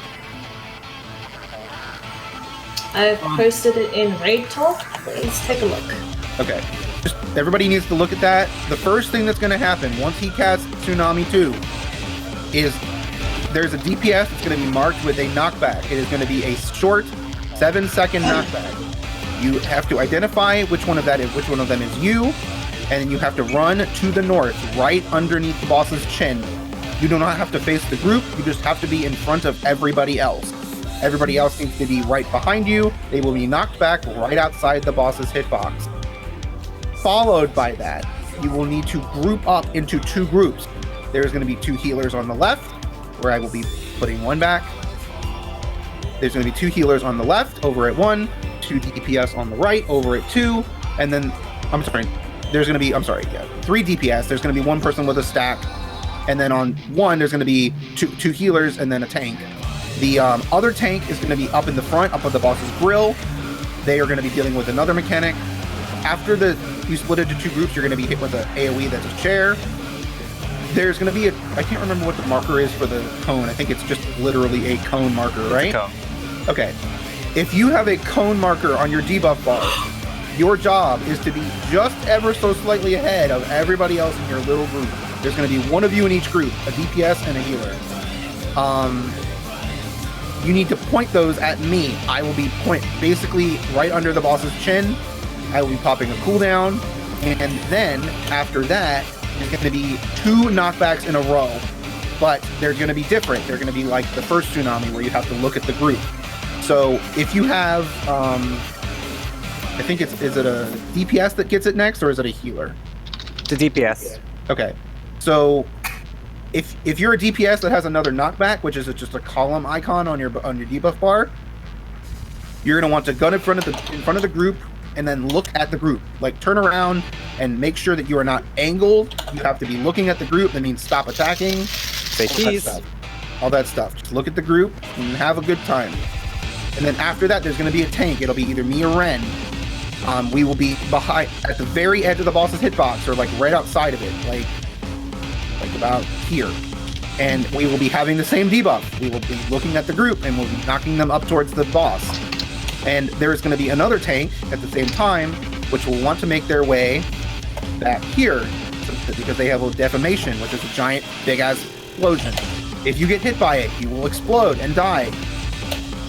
I've posted it in Raid Talk. Please take a look. Okay. Just everybody needs to look at that. The first thing that's going to happen once he casts Tsunami 2 is there's a DPS that's going to be marked with a knockback. It is going to be a short 7-second knockback. You have to identify which one of them is you, and then you have to run to the north, right underneath the boss's chin. You do not have to face the group, you just have to be in front of everybody else. Everybody else needs to be right behind you. They will be knocked back right outside the boss's hitbox. Followed by that, you will need to group up into 2 groups. There's going to be 2 healers on the left, where I will be putting 1 back. There's going to be 2 healers on the left, over at 1, 2 DPS on the right, over at 2, and then, there's going to be, 3 DPS. There's going to be 1 person with a stack, and then on 1, there's going to be 2 healers and then a tank. The other tank is going to be up in the front, up at the boss's grill. They are going to be dealing with another mechanic. After you split into 2 groups, you're going to be hit with an AoE that's a chair. There's going to be I can't remember what the marker is for the cone. I think it's just literally a cone marker, right? It's a cone. Okay. If you have a cone marker on your debuff bar, your job is to be just ever so slightly ahead of everybody else in your little group. There's going to be 1 of you in each group, a DPS and a healer. You need to point those at me. I will be basically right under the boss's chin. I will be popping a cooldown, and then after that, there's going to be 2 knockbacks in a row, but they're going to be different. They're going to be like the first Tsunami where you have to look at the group. So if you have, I think is it a DPS that gets it next, or is it a healer? It's a DPS. Okay, so if you're a DPS that has another knockback, which is just a column icon on your debuff bar, you're going to want to gun in front of the group and then look at the group. Like, turn around and make sure that you are not angled. You have to be looking at the group. That means stop attacking. Say cheese. All that stuff. Just look at the group and have a good time. And then after that, there's going to be a tank. It'll be either me or Ren. We will be behind, at the very edge of the boss's hitbox, or like right outside of it, like about here. And we will be having the same debuff. We will be looking at the group and we'll be knocking them up towards the boss. And there's going to be another tank at the same time, which will want to make their way back here, because they have a defamation, which is a giant, big-ass explosion. If you get hit by it, you will explode and die.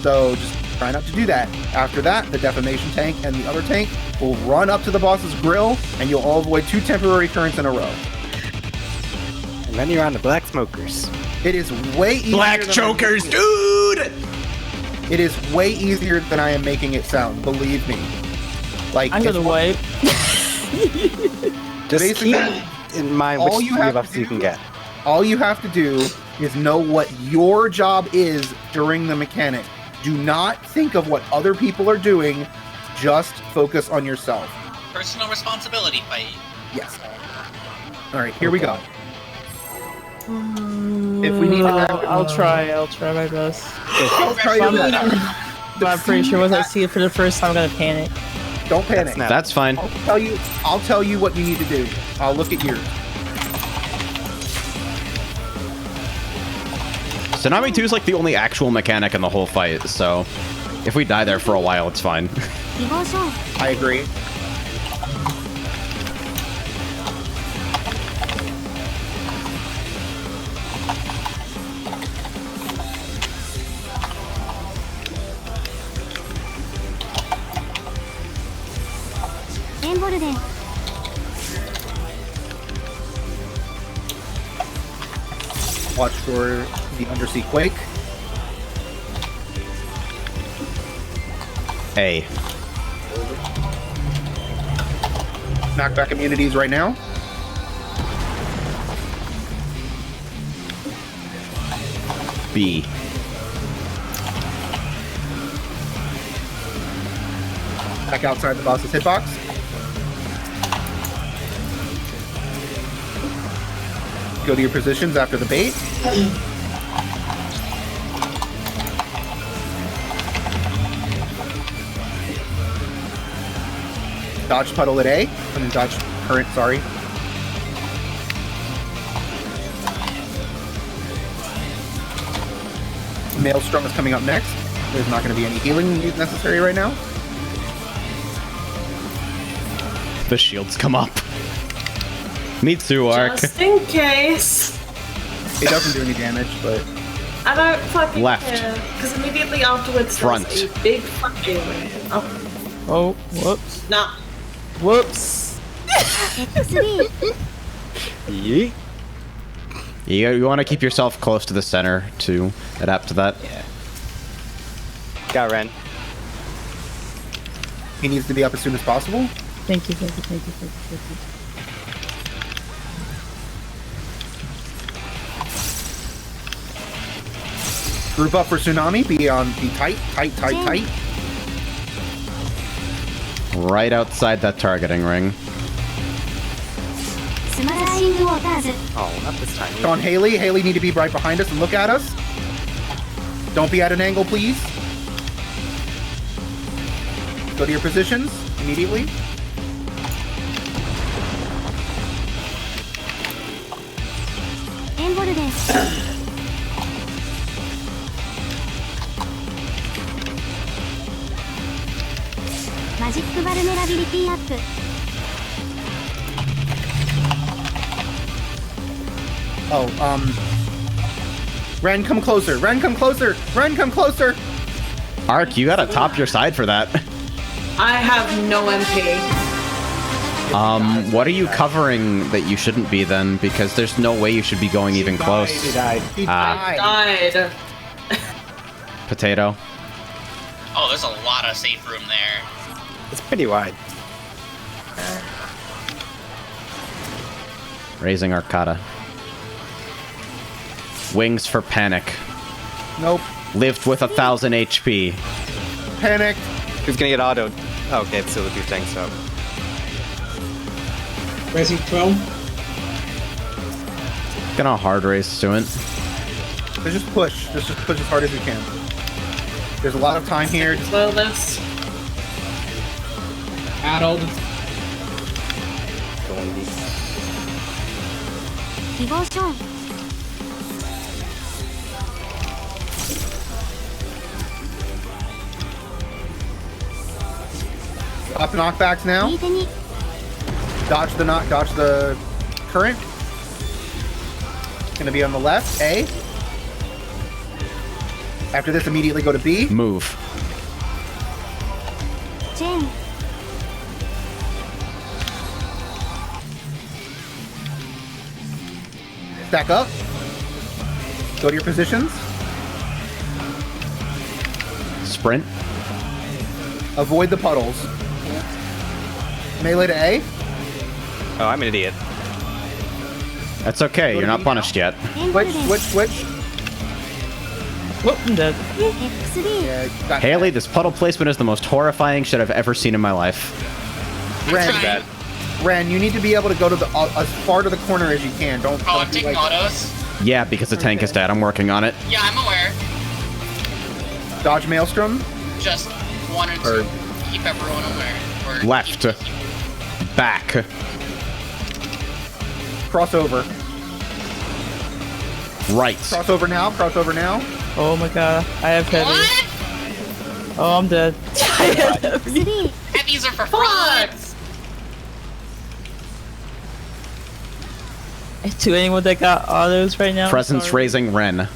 So just try not to do that. After that, the defamation tank and the other tank will run up to the boss's grill, and you'll all avoid 2 temporary currents in a row. And then you're on the black smokers. It is way easier. Black chokers, dude! It is way easier than I am making it sound, believe me. Like, I'm gonna wipe. Just keep in mind which debuffs you can get. All you have to do is know what your job is during the mechanic. Do not think of what other people are doing. Just focus on yourself. Personal responsibility fight. Yes. All right, here we go. If we need to, I'll try my best. Don't try your best. But I'm pretty sure once I see it for the first time, I'm gonna panic. Don't panic. That's fine. I'll tell you what you need to do. I'll look at yours. Tsunami 2 is like the only actual mechanic in the whole fight, so if we die there for a while, it's fine. I agree. Watch for the undersea quake. A. Knockback immunities right now. B. Back outside the boss's hitbox. Go to your positions after the bait. Dodge puddle at A. I mean, dodge current, sorry. Maelstrom is coming up next. There's not going to be any healing necessary right now. The shields come up. Mitsu arc. Just in case. It doesn't do any damage, but... I don't fucking Left. care. Because immediately afterwards Front. there's a big fucking... Oh, whoops. Nah. Whoops. Yeet. You want to keep yourself close to the center to adapt to that. Yeah. Got Ren. He needs to be up as soon as possible. Thank you, thank you, thank you, thank you, thank you. Group up for Tsunami. Be tight, tight, tight, tight. Right outside that targeting ring. Oh, not this time. On Haley. Haley need to be right behind us and look at us. Don't be at an angle, please. Go to your positions immediately. Ren, come closer. Ren, come closer. Ren, come closer. Ark, you gotta top your side for that. I have no MP. What are you covering that you shouldn't be then? Because there's no way you should be going even close. He died. He Died. Potato. Oh, there's a lot of safe room there. It's pretty wide. Raising Arcata. Wings for panic. Nope. Lived with 1,000 HP. Panic. Who's gonna get autoed? Oh, okay, it's still the two tanks up. Raising 12. Gonna hard race to it. Just push. Just push as hard as you can. There's a lot of time here. Slow this. Addled. Going deep. Up knockbacks now. Dodge the current. Gonna be on the left. A. After this, immediately go to B. Move. Stack up. Go to your positions. Sprint. Avoid the puddles. Melee to A. Oh, I'm an idiot. That's okay, you're not punished yet. Switch. Whoop, I'm dead. Yeah, got Haley, this puddle placement is the most horrifying shit I've ever seen in my life. Ren, Ren, you need to be able to go to the as far to the corner as you can. Don't. Oh, don't I'm be taking like, autos. Yeah, because the tank is dead. I'm working on it. Yeah, I'm aware. Dodge Maelstrom. Just wanted to keep everyone aware. Or Left. Back. Crossover. Right. Crossover now. Oh my god, I have heavy. What? Oh, I'm dead. Heavies are for frogs. To anyone that got autos right now. Presence sorry. raising Ren.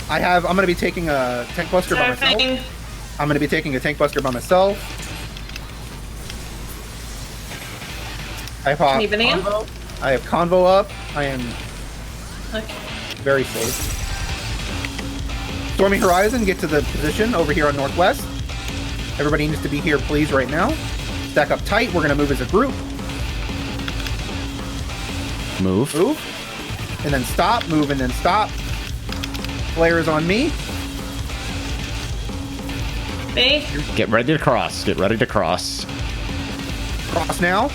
I'm gonna be taking a tank buster by myself. I'm gonna be taking a tank buster by myself. I have Convo. I have convo up. I am Okay. very safe. Stormy Horizon, get to the position over here on Northwest. Everybody needs to be here, please, right now. Stack up tight. We're going to move as a group. Move. Move. And then stop. Move and then stop. Flare is on me. Me. Get ready to cross. Get ready to cross. Cross now.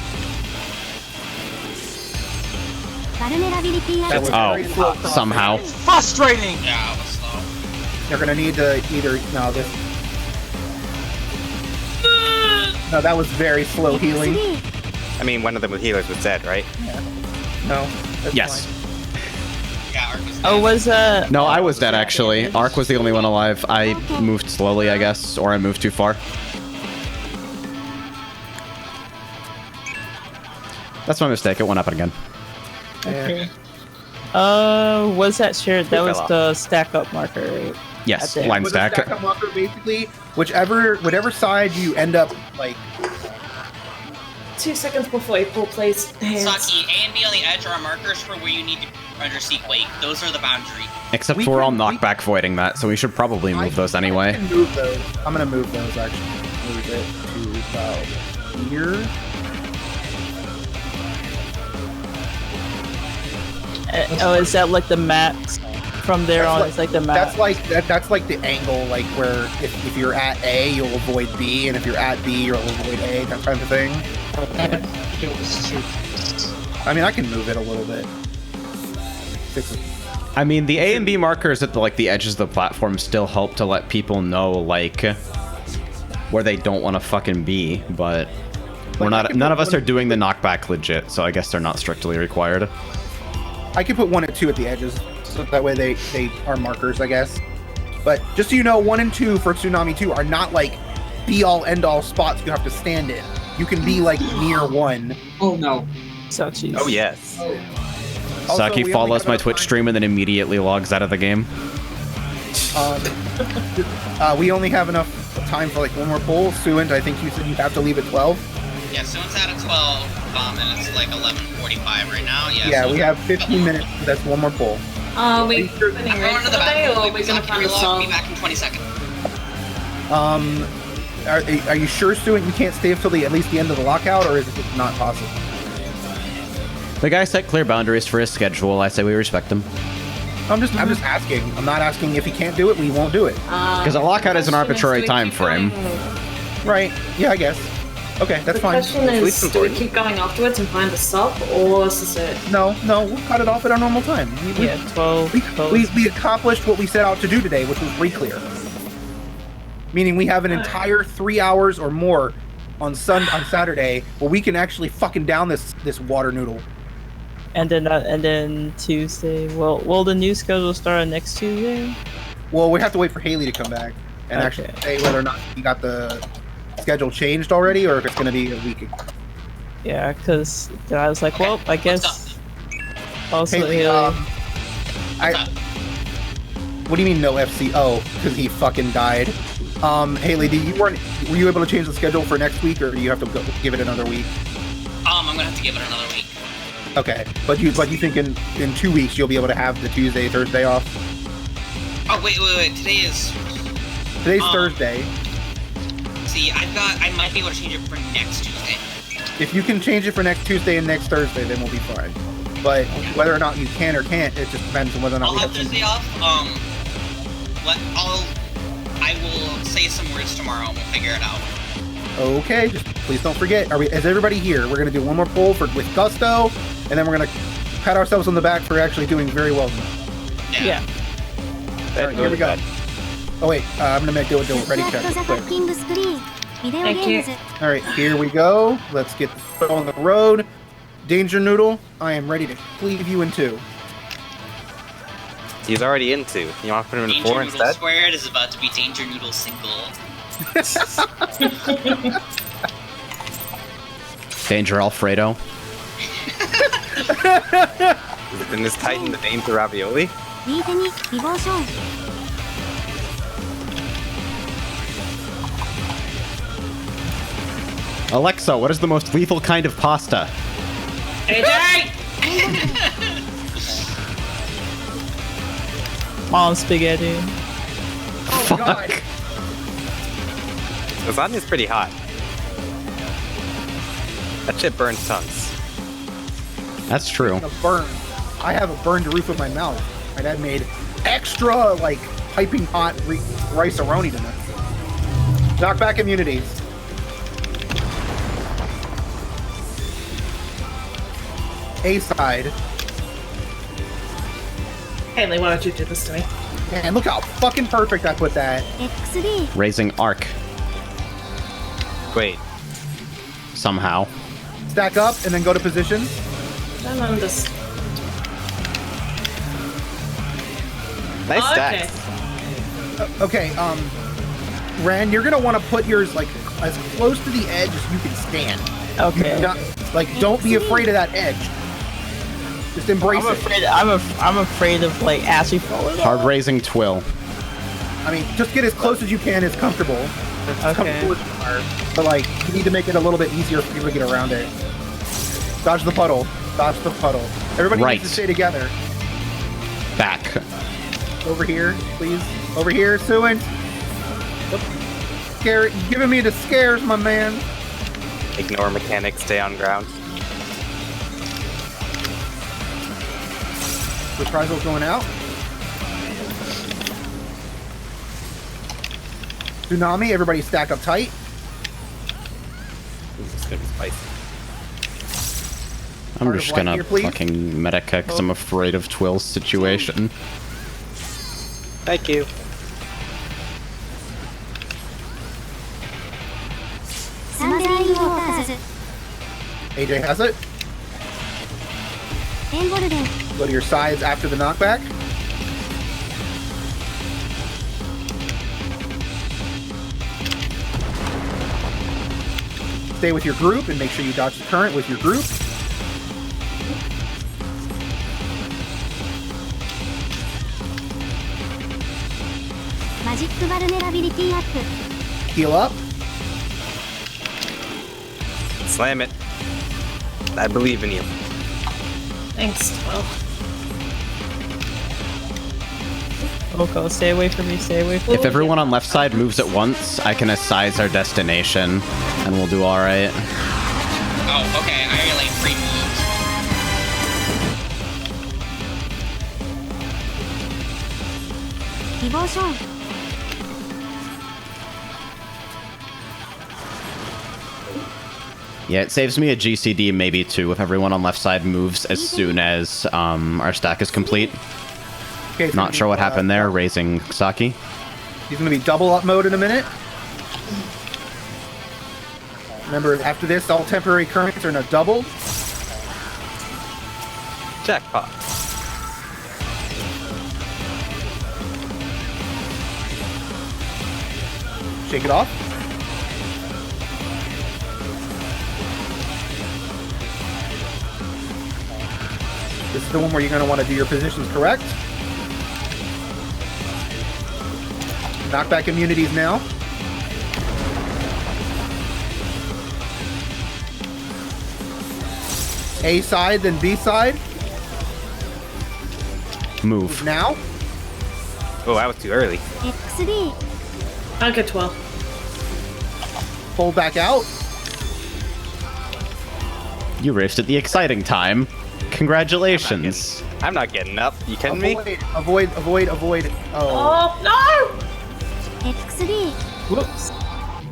Vulnerability That was very slow cross. Somehow. Frustrating! Yeah, it was slow. They're going to need to either... No, this... No, that was very slow healing. I mean, one of the healers was dead, right? No. That's Yes. fine. Yeah, Ark was Oh, was No, I was dead actually. Ark was the only one alive. I moved slowly, I guess, or I moved too far. That's my mistake. It went up again. Okay. Was that shared? That was the stack up marker, right? Yes, At the- line With a stack. stack-up marker, basically, whatever side you end up, like... 2 seconds before you pull place hands. Saki, A and B on the edge are markers for where you need to underseek wake. Those are the boundary. Except We we're all can- knockback voiding that, so we should probably move those I anyway. can move those. I'm gonna move those, actually. Move it to about here. Oh, is that like the max? From there on, it's like the max. That's like the angle, like where if you're at A, you'll avoid B, and if you're at B, you'll avoid A, that kind of thing. I mean, I can move it a little bit. Fix it. I mean, the A and B markers at the edges of the platform still help to let people know like where they don't want to fucking be, but we're not. None of us are doing the knockback legit, so I guess they're not strictly required. I could put 1 and 2 at the edges, so that way they are markers, I guess. But just so you know, 1 and 2 for Tsunami 2 are not like be-all, end-all spots you have to stand in. You can be like near 1. Oh no. So cheese. Oh, yes. Also, Saki we only follows have my enough Twitch time- stream and then immediately logs out of the game. We only have enough time for like one more pull. Suint, I think you said you have to leave at 12. Yeah, so it's at a 12, and it's like 11:45 right now. Yeah, so we have 15 minutes. That's one more pull. Are we I'm getting going ready to for the the day, bathroom. or are we gonna find a I'll song? be back in 20 seconds. Are you sure, Suint, you can't stay until at least the end of the lockout, or is it not possible? The guy set clear boundaries for his schedule. I say we respect him. I'm just asking. I'm not asking if he can't do it. We won't do it. Because a lockout is an arbitrary time frame. Right? Yeah, I guess. Okay, that's The fine. question is, do we keep going afterwards and find a sub, or is it? No, we'll cut it off at our normal time. Yeah, 12. We accomplished what we set out to do today, which was re-clear. Meaning we have an entire 3 hours or more on Saturday where we can actually fucking down this water noodle. And then Tuesday. Well, will the new schedule start on next Tuesday? Well, we have to wait for Haley to come back and actually say whether or not he got the schedule changed already, or if it's going to be a week. Yeah, because I was like, well, I guess. Also, Haley, what do you mean no FC? Oh, because he fucking died. Haley, were you able to change the schedule for next week, or do you have to give it another week? I'm gonna have to give it another week. Okay, but you think in 2 weeks you'll be able to have the Tuesday, Thursday off? Oh wait. Today's Thursday. See, I might be able to change it for next Tuesday. If you can change it for next Tuesday and next Thursday, then we'll be fine. But whether or not you can or can't, it just depends on whether or not I'll we have have Tuesday off. I will say some words tomorrow and we'll figure it out. Okay, just please don't forget. Is everybody here? We're gonna do one more poll with gusto, and then we're gonna pat ourselves on the back for actually doing very well. Yeah. All right, here we go. Oh wait, I'm gonna do a ready check real quick. Thank you. All right, here we go. Let's get on the road. Danger Noodle, I am ready to cleave you in 2. He's already in 2. You want to put him in Danger 4 Noodle instead? Squared is about to be Danger Noodle Single. Danger Alfredo. Isn't this Titan the name to ravioli? Alexa, what is the most lethal kind of pasta? AJ! Mom spaghetti. Oh god. Lasagna's pretty hot. That shit burns tongues. That's true. A burn. I have a burned roof of my mouth. My dad made extra, like, piping hot rice-a-roni tonight. Knockback immunities. A side. Haley, why don't you do this to me? Man, look how fucking perfect I put that. FFXIV Raising arc. Wait. Somehow. Stack up and then go to position. And then just... Nice Oh, stacks. okay. Okay, Ren, you're gonna want to put yours like as close to the edge as you can stand. Okay. Don't be afraid of that edge. Just embrace I'm it. afraid. I'm afraid of like actually falling. Hard raising twill. I mean, just get as close as you can, as comfortable. As comfortable as you are. But like, you need to make it a little bit easier for people to get around it. Dodge the puddle. Dodge the puddle. Everybody Right. needs to stay together. Back. Over here, please. Over here, Suin. Scare, giving me the scares, my man. Ignore mechanics, stay on ground. Reprisal going out. Tsunami, everybody stack up tight. This is gonna be spicy. I'm Heart just of light gonna here, please. fucking medica because I'm afraid of Twill's situation. Thank you. Sunshine Waters AJ has it. Golden Go to your sides after the knockback. Stay with your group and make sure you dodge the current with your group. Magic Vulnerability Up Heal up. Slam it. I believe in you. Thanks, 12. Okay, stay away from me. Stay away from me. If everyone on left side moves at once, I can assize our destination, and we'll do all right. Oh, okay. I like free moves. Devotion Yeah, it saves me a GCD, maybe two, if everyone on left side moves as soon as our stack is complete. Okay, it's Not gonna sure be, what happened there, raising Saki. He's going to be double up mode in a minute. Remember, after this, all temporary currents are in a double. Jackpot. Shake it off. This is the one where you're going to want to do your positions correct. Knockback immunities now. A side, then B side. Move. Now. Oh, that was too early. XD I'll get 12. Pull back out. You riffed at the exciting time. Congratulations. I'm not getting up. You kidding me? Avoid. Oh. Oh, no! XD Whoops.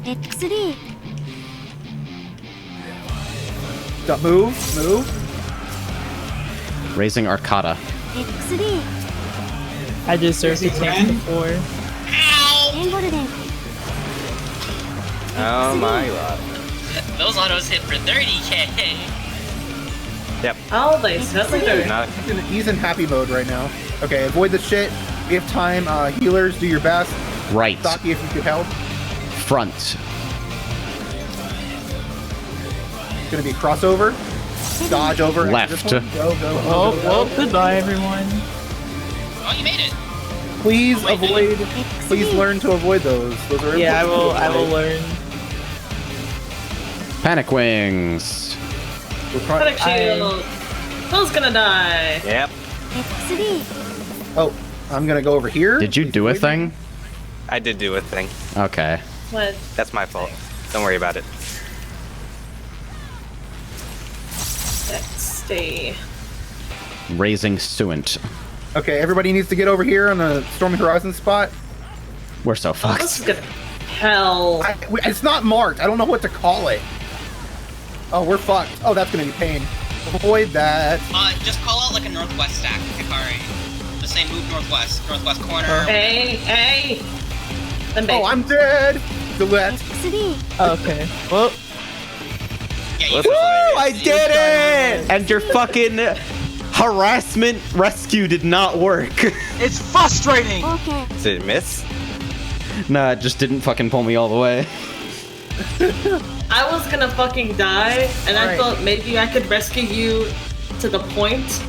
XD Move. Raising Arcata. XD I deserve to tank before. Golden Oh my god. Those autos hit for 30k. Yep. Oh, they certainly do. Not He's in happy mode right now. Okay, avoid the shit. We have time. Healers, do your best. Right. Saki, if you could help. Front. Gonna be a crossover. Dodge over. Left. This one. Go. Oh, well, goodbye, everyone. Oh, you made it. Please avoid. Please learn to avoid those. Those are Yeah, I will. important. I will learn. Panic Wings. We're trying. Panic shield. Who's gonna die? Yep. XD Oh, I'm gonna go over here. Did you Please do a avoid me. thing? I did do a thing. Okay. What? That's my fault. Don't worry about it. Let's stay. Raising Suint. Okay, everybody needs to get over here on the Stormy Horizon spot. We're so This is fucked. gonna hell. It's not marked. I don't know what to call it. Oh, we're fucked. Oh, that's gonna be pain. Avoid that. Just call out like a northwest stack, Hikari. Just say move northwest corner. Hey. Oh, I'm dead. Delete. Okay. Well, Yeah, Woo! I did it! And your fucking harassment rescue did not work. It's frustrating! Okay. Did it miss? Nah, it just didn't fucking pull me all the way. I was gonna fucking die, and I Alright. thought maybe I could rescue you to the point.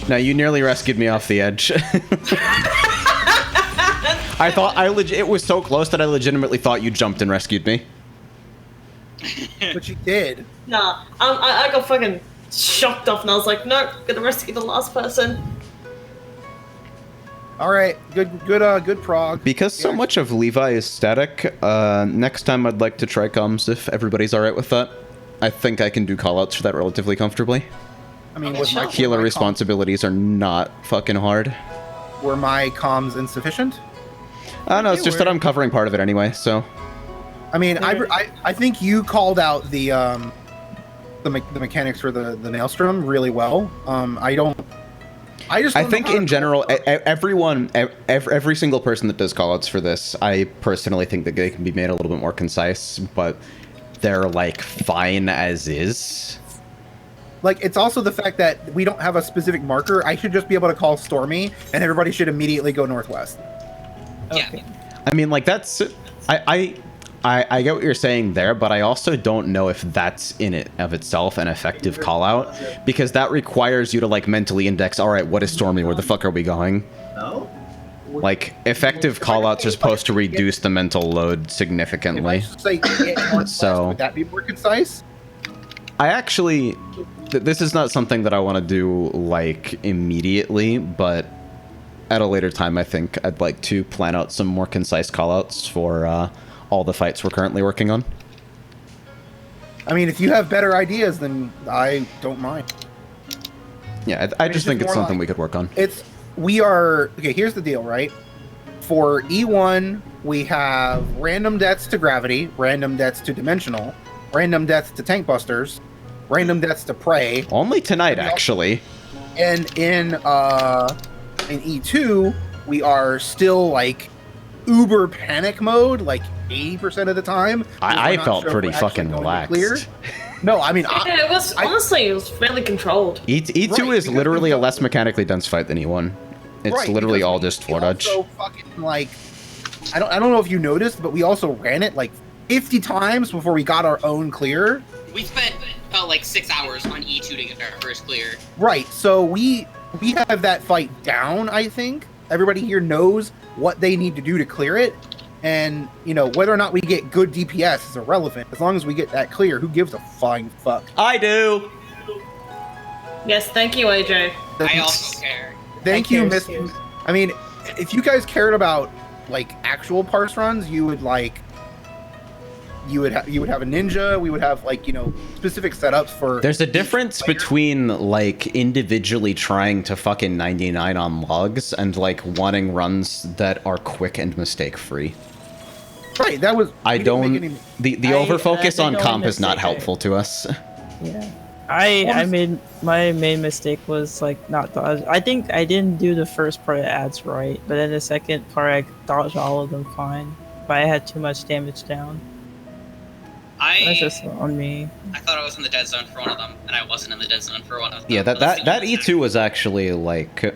No, you nearly rescued me off the edge. I thought it was so close that I legitimately thought you jumped and rescued me. But you did. Nah, I got fucking shocked off, and I was like, no, gonna rescue the last person. All right, good prog. Because so much of Levi is static, next time I'd like to try comms if everybody's alright with that. I think I can do callouts for that relatively comfortably. I mean, was my Healer responsibilities are not fucking hard. Were my comms insufficient? No, it's just that I'm covering part of it anyway, so. I mean, I think you called out the mechanics for the Maelstrom really well. I think in general, every single person that does callouts for this, I personally think that they can be made a little bit more concise, but they're like fine as is. Like, it's also the fact that we don't have a specific marker. I should just be able to call Stormy, and everybody should immediately go northwest. okay. I mean, like that's I get what you're saying there, but I also don't know if that's in it of itself an effective call out, because that requires you to like mentally index, all right, what is Stormy? Where the fuck are we going? No. Like effective call outs are supposed to reduce the mental load significantly. Say, So would that be more concise? I actually, this is not something that I want to do like immediately, but at a later time, I think I'd like to plan out some more concise callouts for all the fights we're currently working on. I mean, if you have better ideas, then I don't mind. Yeah, I just think it's more something like- we could work on. Okay, here's the deal, right? For E1, we have random deaths to gravity, random deaths to dimensional, random deaths to tank busters, random deaths to prey. Only tonight, actually. And in E2, we are still like uber panic mode, like 80% of the time. I felt pretty fucking relaxed. No, I mean, Yeah, it was honestly, it was fairly controlled. E2 Right, is because literally a less mechanically dense fight than E1. It's Right, literally because all we just floor dodge. also fucking, like, I don't know if you noticed, but we also ran it like 50 times before we got our own clear. We spent like 6 hours on E2 to get our first clear. Right, so we have that fight down, I think. Everybody here knows what they need to do to clear it. And, you know, whether or not we get good DPS is irrelevant. As long as we get that clear, who gives a flying fuck? I do! Yes, thank you, AJ. I also care. Thank you, Miss. I mean, if you guys cared about, like, actual parse runs, you would, like... You would have a ninja. We would have, like, you know, specific setups for. There's a difference between like individually trying to fucking 99 on logs and like wanting runs that are quick and mistake free. Right. That was. I don't. The over focus on think comp only is not mistake helpful to us. Yeah. I made my main mistake was like not dodge. I think I didn't do the first part of ads right, but then the second part I dodged all of them fine. But I had too much damage down. That's just on me. I thought I was in the dead zone for one of them, and I wasn't in the dead zone for one of them. Yeah, that E2 was actually like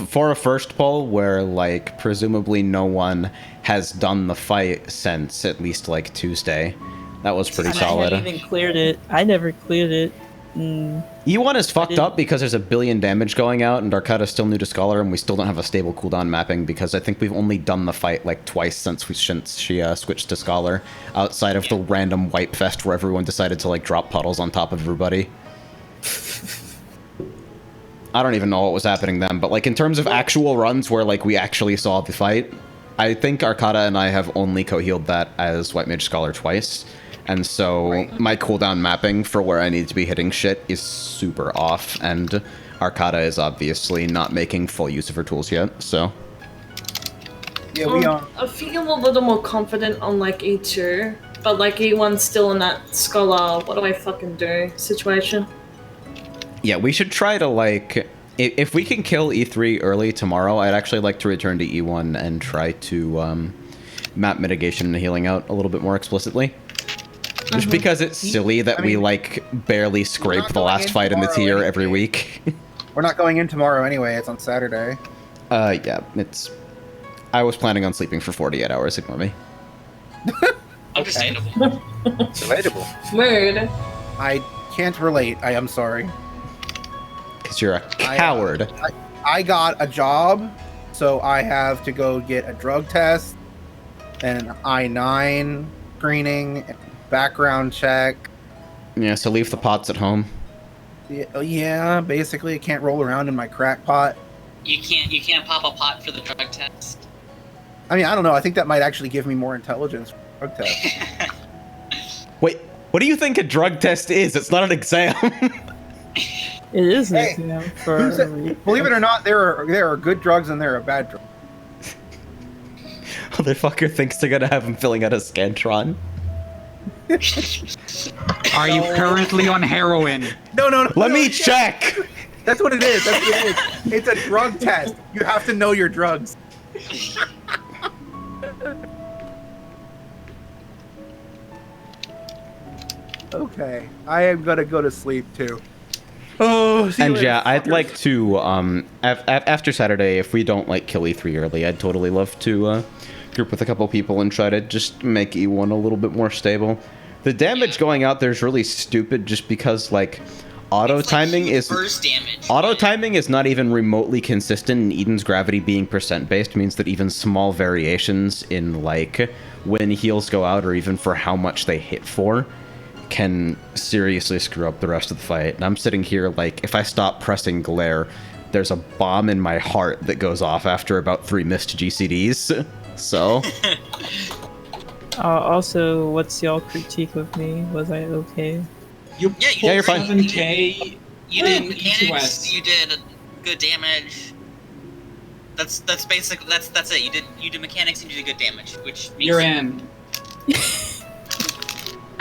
for a first pull where like presumably no one has done the fight since at least like Tuesday. That was pretty solid. I never even cleared it. I never cleared it. E1 is fucked up because there's a billion damage going out, and Darkada's still new to Scholar, and we still don't have a stable cooldown mapping because I think we've only done the fight like twice since she switched to Scholar, outside of the random wipe fest where everyone decided to like drop puddles on top of everybody. I don't even know what was happening then, but like in terms of actual runs where like we actually saw the fight, I think Arcata and I have only co-healed that as White Mage Scholar twice. And so my cooldown mapping for where I need to be hitting shit is super off, and Arcata is obviously not making full use of her tools yet, so... Yeah, we are. I feel a little more confident on like E2, but like E1's still in that scholar, what do I fucking do situation. Yeah, we should try to, like... If we can kill E3 early tomorrow, I'd actually like to return to E1 and try to map mitigation and healing out a little bit more explicitly. Just because it's silly that we, like, barely scrape the last fight in the tier every week. We're not going in tomorrow anyway, it's on Saturday. Yeah, it's... I was planning on sleeping for 48 hours, ignore me. Understandable. It's relatable. Weird. I can't relate, I am sorry. Because you're a coward. I got a job, so I have to go get a drug test, and an I-9 screening, background check. Yeah, so leave the pots at home. Yeah, basically I can't roll around in my crack pot. You can't pop a pot for the drug test. I mean, I don't know, I think that might actually give me more intelligence for drug test. Wait, what do you think a drug test is? It's not an exam. It is an exam for... Believe it or not, there are good drugs and there are bad drugs. Motherfucker thinks they're gonna have him filling out a Scantron. Are you currently on heroin? No. Let me check! That's what it is. That's what it is. It's a drug test. You have to know your drugs. Okay. I am gonna go to sleep too. Oh, see you And later, yeah, I'd fuckers. like to, after Saturday, if we don't, like, kill E3 early, I'd totally love to, group with a couple people and try to just make E1 a little bit more stable. The damage going out there is really stupid just because, like, auto-timing is... burst damage. Auto-timing is not even remotely consistent, and Eden's gravity being percent-based means that even small variations in, like, when heals go out or even for how much they hit for can seriously screw up the rest of the fight. And I'm sitting here like, if I stop pressing glare, there's a bomb in my heart that goes off after about 3 missed GCDs. So... Also, what's y'all critique of me? Was I okay? You Yeah, you're fine. 7K. You did in mechanics. E2S. You did good damage. That's basically that's it. You did mechanics and you did good damage, which means You're in.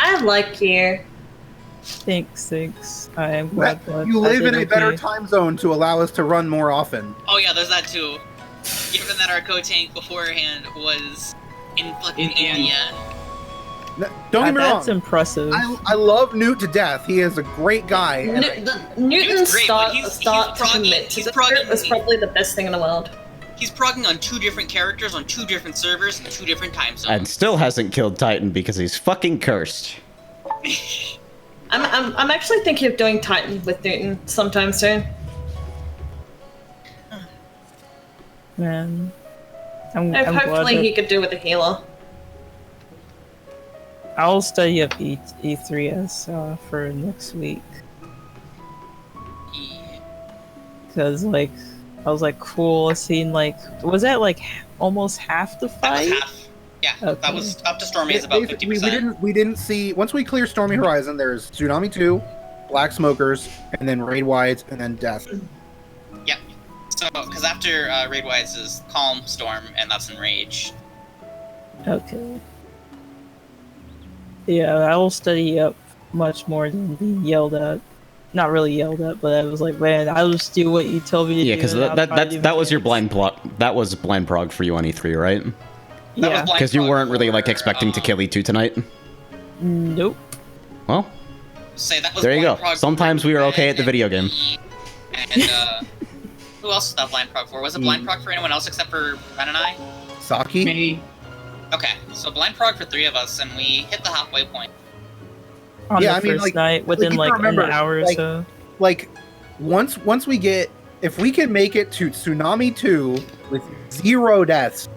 I like you. Thanks. I am glad that You live I in did a better okay. time zone to allow us to run more often. Oh yeah, there's that too. Given that our co-tank beforehand was in fucking India. Don't get me wrong. That's impressive. I love Newt to death. He is a great guy. Newton's great, start but start to progging- commit to he's the progging- script was probably the best thing in the world. He's progging on 2 different characters on 2 different servers and 2 different time zones. And still hasn't killed Titan because he's fucking cursed. I'm actually thinking of doing Titan with Newton sometime soon. Man, I'm Hopefully glad he could do with a healer. I'll study up E3S for next week. Because, like, I was like, cool, seeing, like, was that, like, almost half the fight? That was half. Yeah, Okay. that was up to Stormy is about Basically, 50%. we didn't see, once we clear Stormy Horizon, there's Tsunami 2, Black Smokers, and then Raid Wides, and then Death. Yeah. So, because after Raid Wise is Calm, Storm, and that's Enrage. Okay. Yeah, I will study up much more than being yelled at. Not really yelled at, but I was like, man, I'll just do what you tell me to do. Yeah, because and I'll try to do that was your mechanics." blind plot. That was blind prog for you on E3, right? That was Yeah. blind Because you prog weren't really, for, like, expecting to kill E2 tonight. Nope. Well, Say that was there you blind go. prog Sometimes for we are okay Ren at the video game. And, who else was that blind prog for? Was it blind prog for anyone else except for Ren and I? Saki? Me. Okay, so blind prog for 3 of us, and we hit the halfway point. On Yeah, the I mean, first like- night, within you like remember, an hour or like- so. Like, once we get, if we can make it to Tsunami 2 with 0 deaths,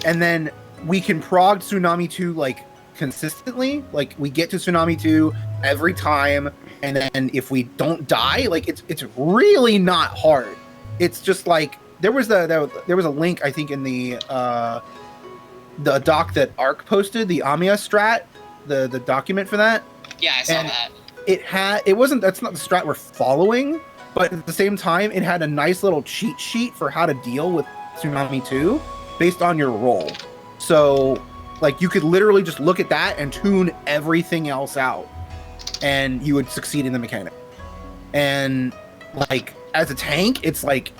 and then we can prog Tsunami 2, like, consistently, like, we get to Tsunami 2 every time, and then if we don't die, like, it's really not hard. It's just like, there was a link I think in the doc that Ark posted, the Amiya strat, the document for that. Yeah, I saw And that. That's not the strat we're following, but at the same time, it had a nice little cheat sheet for how to deal with Tsunami 2 based on your role. So, like, you could literally just look at that and tune everything else out, and you would succeed in the mechanic. And, like, as a tank, it's like,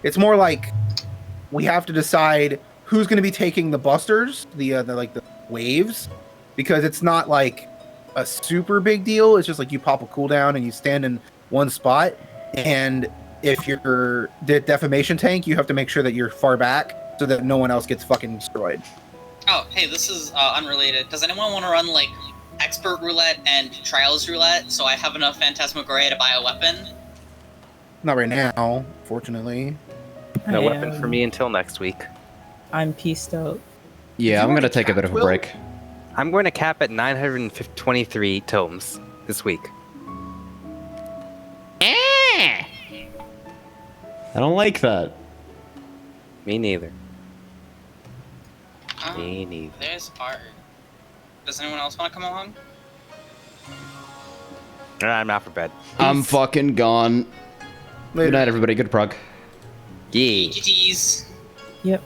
it's more like we have to decide who's going to be taking the busters, the waves, because it's not like a super big deal. It's just like you pop a cooldown and you stand in one spot, and if you're the defamation tank, you have to make sure that you're far back so that no one else gets fucking destroyed. Oh, hey, this is unrelated. Does anyone want to run, like, Expert Roulette and Trials Roulette so I have enough Phantasmagoria to buy a weapon? Not right now, fortunately. No weapon for me until next week. I'm pieced out. Yeah, I'm gonna take a bit of a break. I'm going to cap at 923 tomes this week. I don't like that. Me neither. Me neither. There's art. Does anyone else want to come along? I'm out for bed. I'm fucking gone. Good night, everybody. Good prog. Yeah. GG's. Yep.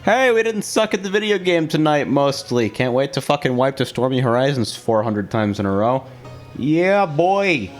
Hey, we didn't suck at the video game tonight, mostly. Can't wait to fucking wipe to Stormy Horizons 400 times in a row. Yeah, boy.